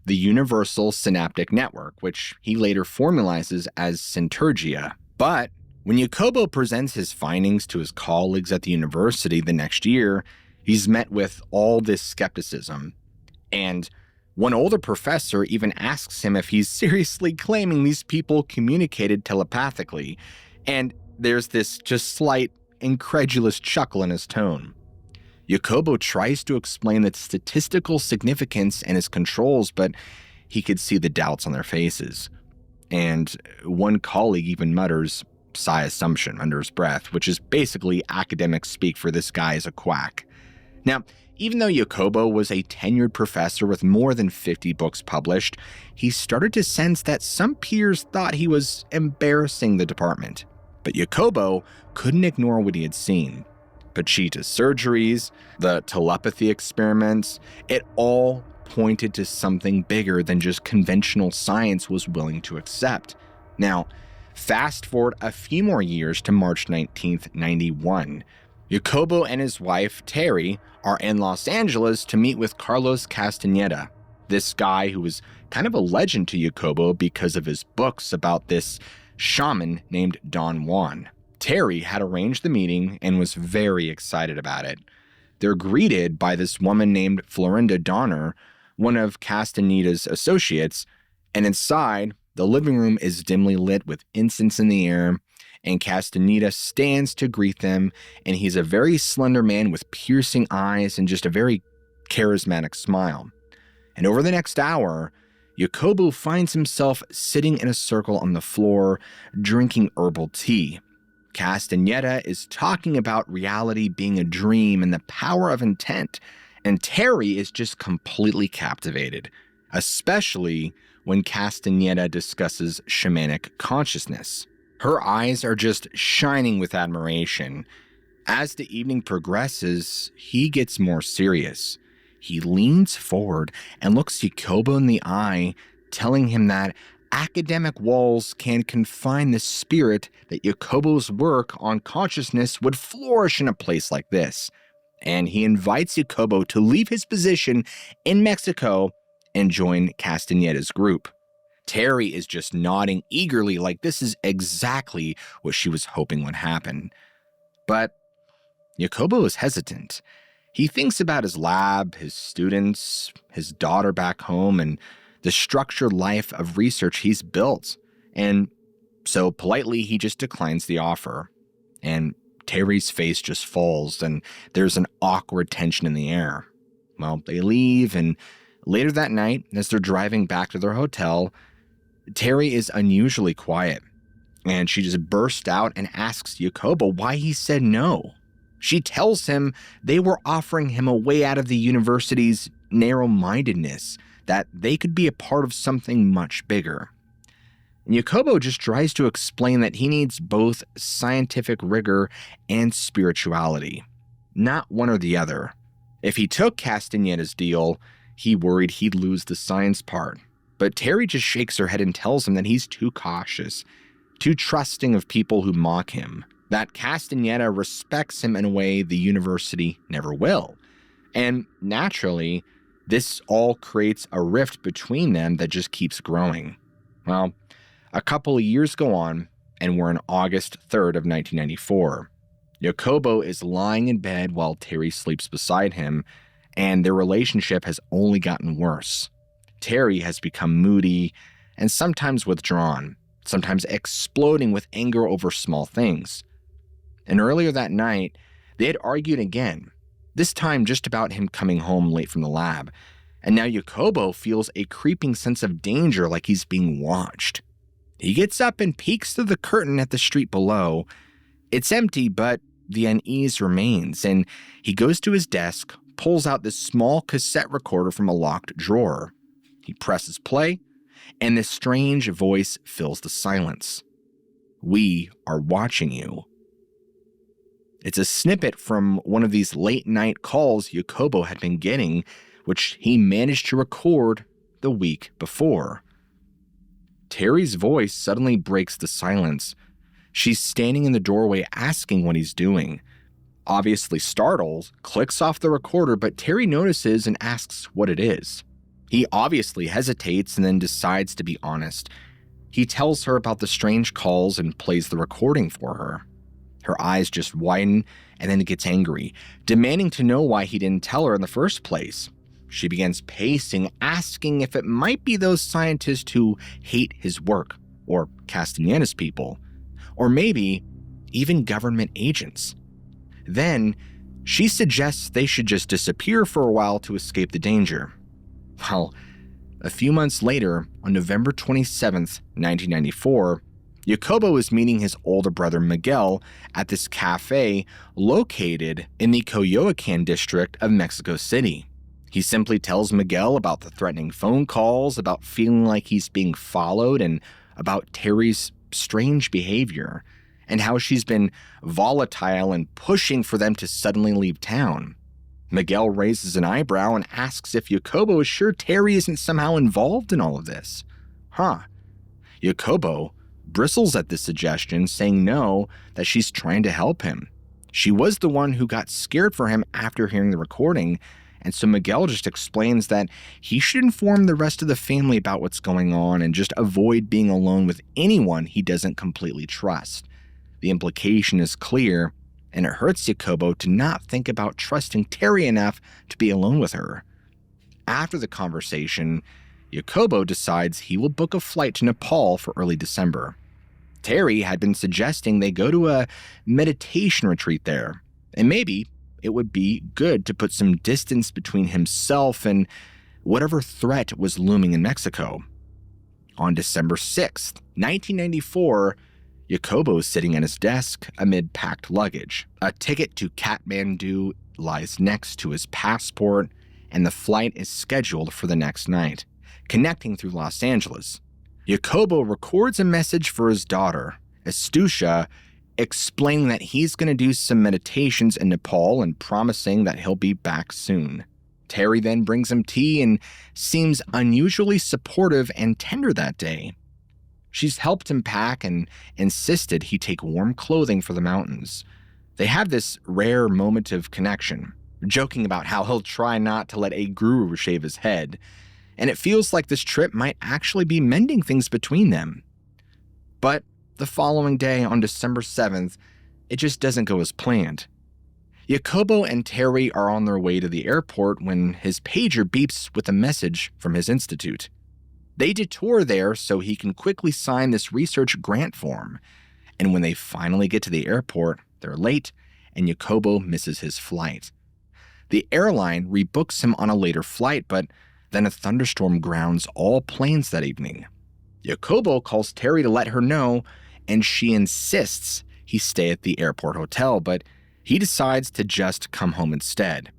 the Universal Synaptic Network, which he later formalizes as Syntergia. But when Jacobo presents his findings to his colleagues at the university the next year, he's met with all this skepticism. And one older professor even asks him if he's seriously claiming these people communicated telepathically, and there's this just slight, incredulous chuckle in his tone. Jacobo tries to explain the statistical significance and his controls, but he could see the doubts on their faces. And one colleague even mutters psi assumption under his breath, which is basically academic speak for this guy is a quack. Now, even though Jacobo was a tenured professor with more than 50 books published, he started to sense that some peers thought he was embarrassing the department. But Jacobo couldn't ignore what he had seen. Pachita's surgeries, the telepathy experiments, it all pointed to something bigger than just conventional science was willing to accept. Now, fast forward a few more years to March 19th, 91. Jacobo and his wife, Terry, are in Los Angeles to meet with Carlos Castaneda, this guy who was kind of a legend to Jacobo because of his books about this shaman named Don Juan. Terry had arranged the meeting and was very excited about it. They're greeted by this woman named Florinda Donner, one of Castaneda's associates, and inside, the living room is dimly lit with incense in the air, and Castaneda stands to greet them, and he's a very slender man with piercing eyes and just a very charismatic smile. And over the next hour, Jacobo finds himself sitting in a circle on the floor, drinking herbal tea. Castaneda is talking about reality being a dream and the power of intent, and Terry is just completely captivated, especially when Castaneda discusses shamanic consciousness. Her eyes are just shining with admiration. As the evening progresses, he gets more serious. He leans forward and looks Jacobo in the eye, telling him that academic walls can confine the spirit, that Jacobo's work on consciousness would flourish in a place like this. And he invites Jacobo to leave his position in Mexico and join Castaneda's group. Terry is just nodding eagerly like this is exactly what she was hoping would happen. But Jacobo is hesitant. He thinks about his lab, his students, his daughter back home, and the structured life of research he's built. And so politely, he just declines the offer. And Terry's face just falls, and there's an awkward tension in the air. Well, they leave, and later that night, as they're driving back to their hotel, Terry is unusually quiet, and she just bursts out and asks Jacobo why he said no. She tells him they were offering him a way out of the university's narrow-mindedness, that they could be a part of something much bigger. And Jacobo just tries to explain that he needs both scientific rigor and spirituality, not one or the other. If he took Castaneda's deal, he worried he'd lose the science part. But Terry just shakes her head and tells him that he's too cautious, too trusting of people who mock him, that Castaneda respects him in a way the university never will. And naturally, this all creates a rift between them that just keeps growing. Well, a couple of years go on, and we're on August 3rd of 1994. Jacobo is lying in bed while Terry sleeps beside him, and their relationship has only gotten worse. Terry has become moody and sometimes withdrawn, sometimes exploding with anger over small things. And earlier that night, they had argued again, this time just about him coming home late from the lab. And now Jacobo feels a creeping sense of danger, like he's being watched. He gets up and peeks through the curtain at the street below. It's empty, but the unease remains, and he goes to his desk, pulls out this small cassette recorder from a locked drawer. He presses play, and this strange voice fills the silence. We are watching you. It's a snippet from one of these late night calls Jacobo had been getting, which he managed to record the week before. Terry's voice suddenly breaks the silence. She's standing in the doorway asking what he's doing. Obviously startled, clicks off the recorder, but Terry notices and asks what it is. He obviously hesitates and then decides to be honest. He tells her about the strange calls and plays the recording for her. Her eyes just widen and then gets angry, demanding to know why he didn't tell her in the first place. She begins pacing, asking if it might be those scientists who hate his work, or Castellanos people, or maybe even government agents. Then, she suggests they should just disappear for a while to escape the danger. Well, a few months later, on November 27th, 1994, Jacobo is meeting his older brother Miguel at this cafe located in the Coyoacan district of Mexico City. He simply tells Miguel about the threatening phone calls, about feeling like he's being followed, and about Terry's strange behavior, and how she's been volatile and pushing for them to suddenly leave town. Miguel raises an eyebrow and asks if Jacobo is sure Terry isn't somehow involved in all of this. Jacobo bristles at this suggestion, saying no, that she's trying to help him. She was the one who got scared for him after hearing the recording, and so Miguel just explains that he should inform the rest of the family about what's going on and just avoid being alone with anyone he doesn't completely trust. The implication is clear, and it hurts Jacobo to not think about trusting Terry enough to be alone with her. After the conversation, Jacobo decides he will book a flight to Nepal for early December. Terry had been suggesting they go to a meditation retreat there, and maybe it would be good to put some distance between himself and whatever threat was looming in Mexico. On December 6th, 1994, Jacobo is sitting at his desk amid packed luggage. A ticket to Kathmandu lies next to his passport, and the flight is scheduled for the next night, connecting through Los Angeles. Jacobo records a message for his daughter, Astucia, explaining that he's going to do some meditations in Nepal and promising that he'll be back soon. Terry then brings him tea and seems unusually supportive and tender that day. She's helped him pack and insisted he take warm clothing for the mountains. They have this rare moment of connection, joking about how he'll try not to let a guru shave his head, and it feels like this trip might actually be mending things between them. But the following day, on December 7th, it just doesn't go as planned. Jacobo and Terry are on their way to the airport when his pager beeps with a message from his institute. They detour there so he can quickly sign this research grant form, and when they finally get to the airport, they're late, and Jacobo misses his flight. The airline rebooks him on a later flight, but then a thunderstorm grounds all planes that evening. Jacobo calls Terry to let her know, and she insists he stay at the airport hotel, but he decides to just come home instead.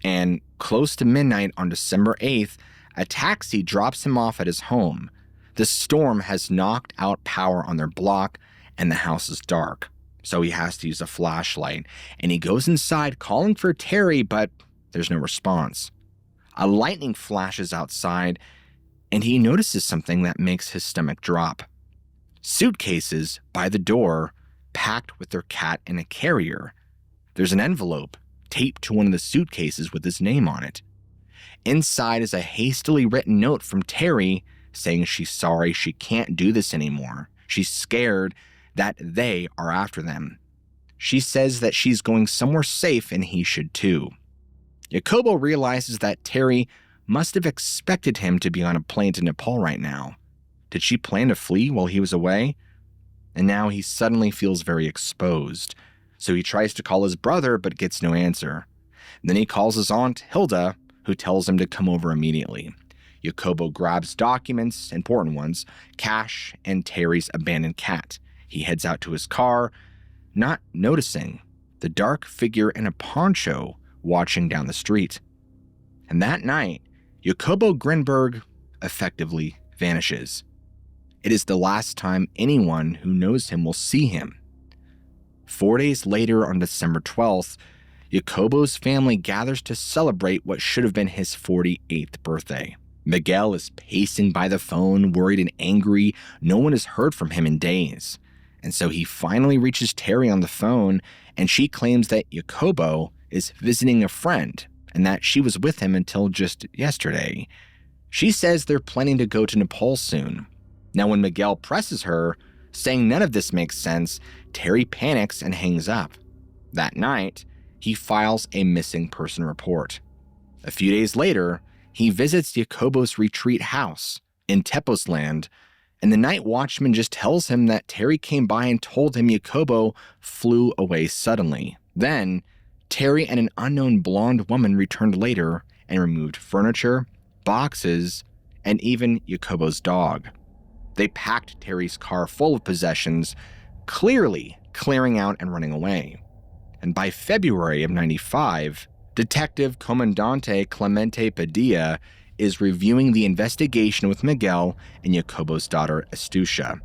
And close to midnight on December 8th, a taxi drops him off at his home. The storm has knocked out power on their block, and the house is dark, so he has to use a flashlight, and he goes inside calling for Terry, but there's no response. A lightning flashes outside, and he notices something that makes his stomach drop. Suitcases by the door, packed with their cat in a carrier. There's an envelope taped to one of the suitcases with his name on it. Inside is a hastily written note from Terry saying she's sorry she can't do this anymore. She's scared that they are after them. She says that she's going somewhere safe and he should too. Jacobo realizes that Terry must have expected him to be on a plane to Nepal right now. Did she plan to flee while he was away? And now he suddenly feels very exposed. So he tries to call his brother but gets no answer. Then he calls his aunt, Hilda, who tells him to come over immediately. Jacobo grabs documents, important ones, cash, and Terry's abandoned cat. He heads out to his car, not noticing the dark figure in a poncho watching down the street. And that night, Jacobo Grinberg effectively vanishes. it is the last time anyone who knows him will see him. 4 days later, on December 12th, Jacobo's family gathers to celebrate what should have been his 48th birthday. Miguel is pacing by the phone, worried and angry. No one has heard from him in days. And so he finally reaches Terry on the phone, and she claims that Jacobo is visiting a friend and that she was with him until just yesterday. She says they're planning to go to Nepal soon. Now, when Miguel presses her, saying none of this makes sense, Terry panics and hangs up. That night, he files a missing person report. A few days later, he visits Jacobo's retreat house in Tepozland, and the night watchman just tells him that Terry came by and told him Jacobo flew away suddenly. Then, Terry and an unknown blonde woman returned later and removed furniture, boxes, and even Jacobo's dog. They packed Terry's car full of possessions, clearly clearing out and running away. And by February of '95, Detective Comandante Clemente Padilla is reviewing the investigation with Miguel and Jacobo's daughter, Astucia.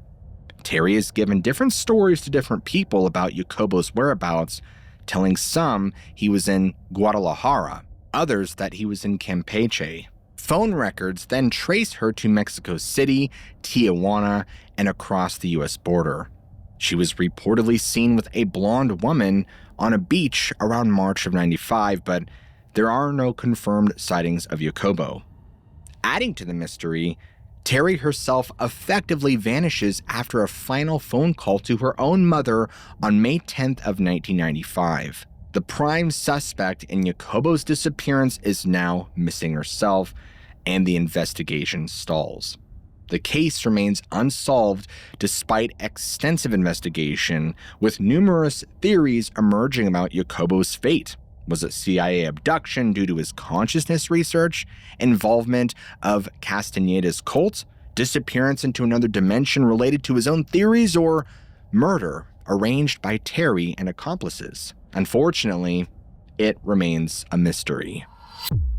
Terry is given different stories to different people about Jacobo's whereabouts, telling some he was in Guadalajara, others that he was in Campeche. Phone records then trace her to Mexico City, Tijuana, and across the U.S. border. She was reportedly seen with a blonde woman on a beach around March of '95, but there are no confirmed sightings of Jacobo. Adding to the mystery, Terry herself effectively vanishes after a final phone call to her own mother on May 10th of 1995. The prime suspect in Jacobo's disappearance is now missing herself, and the investigation stalls. The case remains unsolved despite extensive investigation, with numerous theories emerging about Jacobo's fate. Was it CIA abduction due to his consciousness research, involvement of Castaneda's cult, disappearance into another dimension related to his own theories, or murder arranged by Terry and accomplices? Unfortunately, it remains a mystery.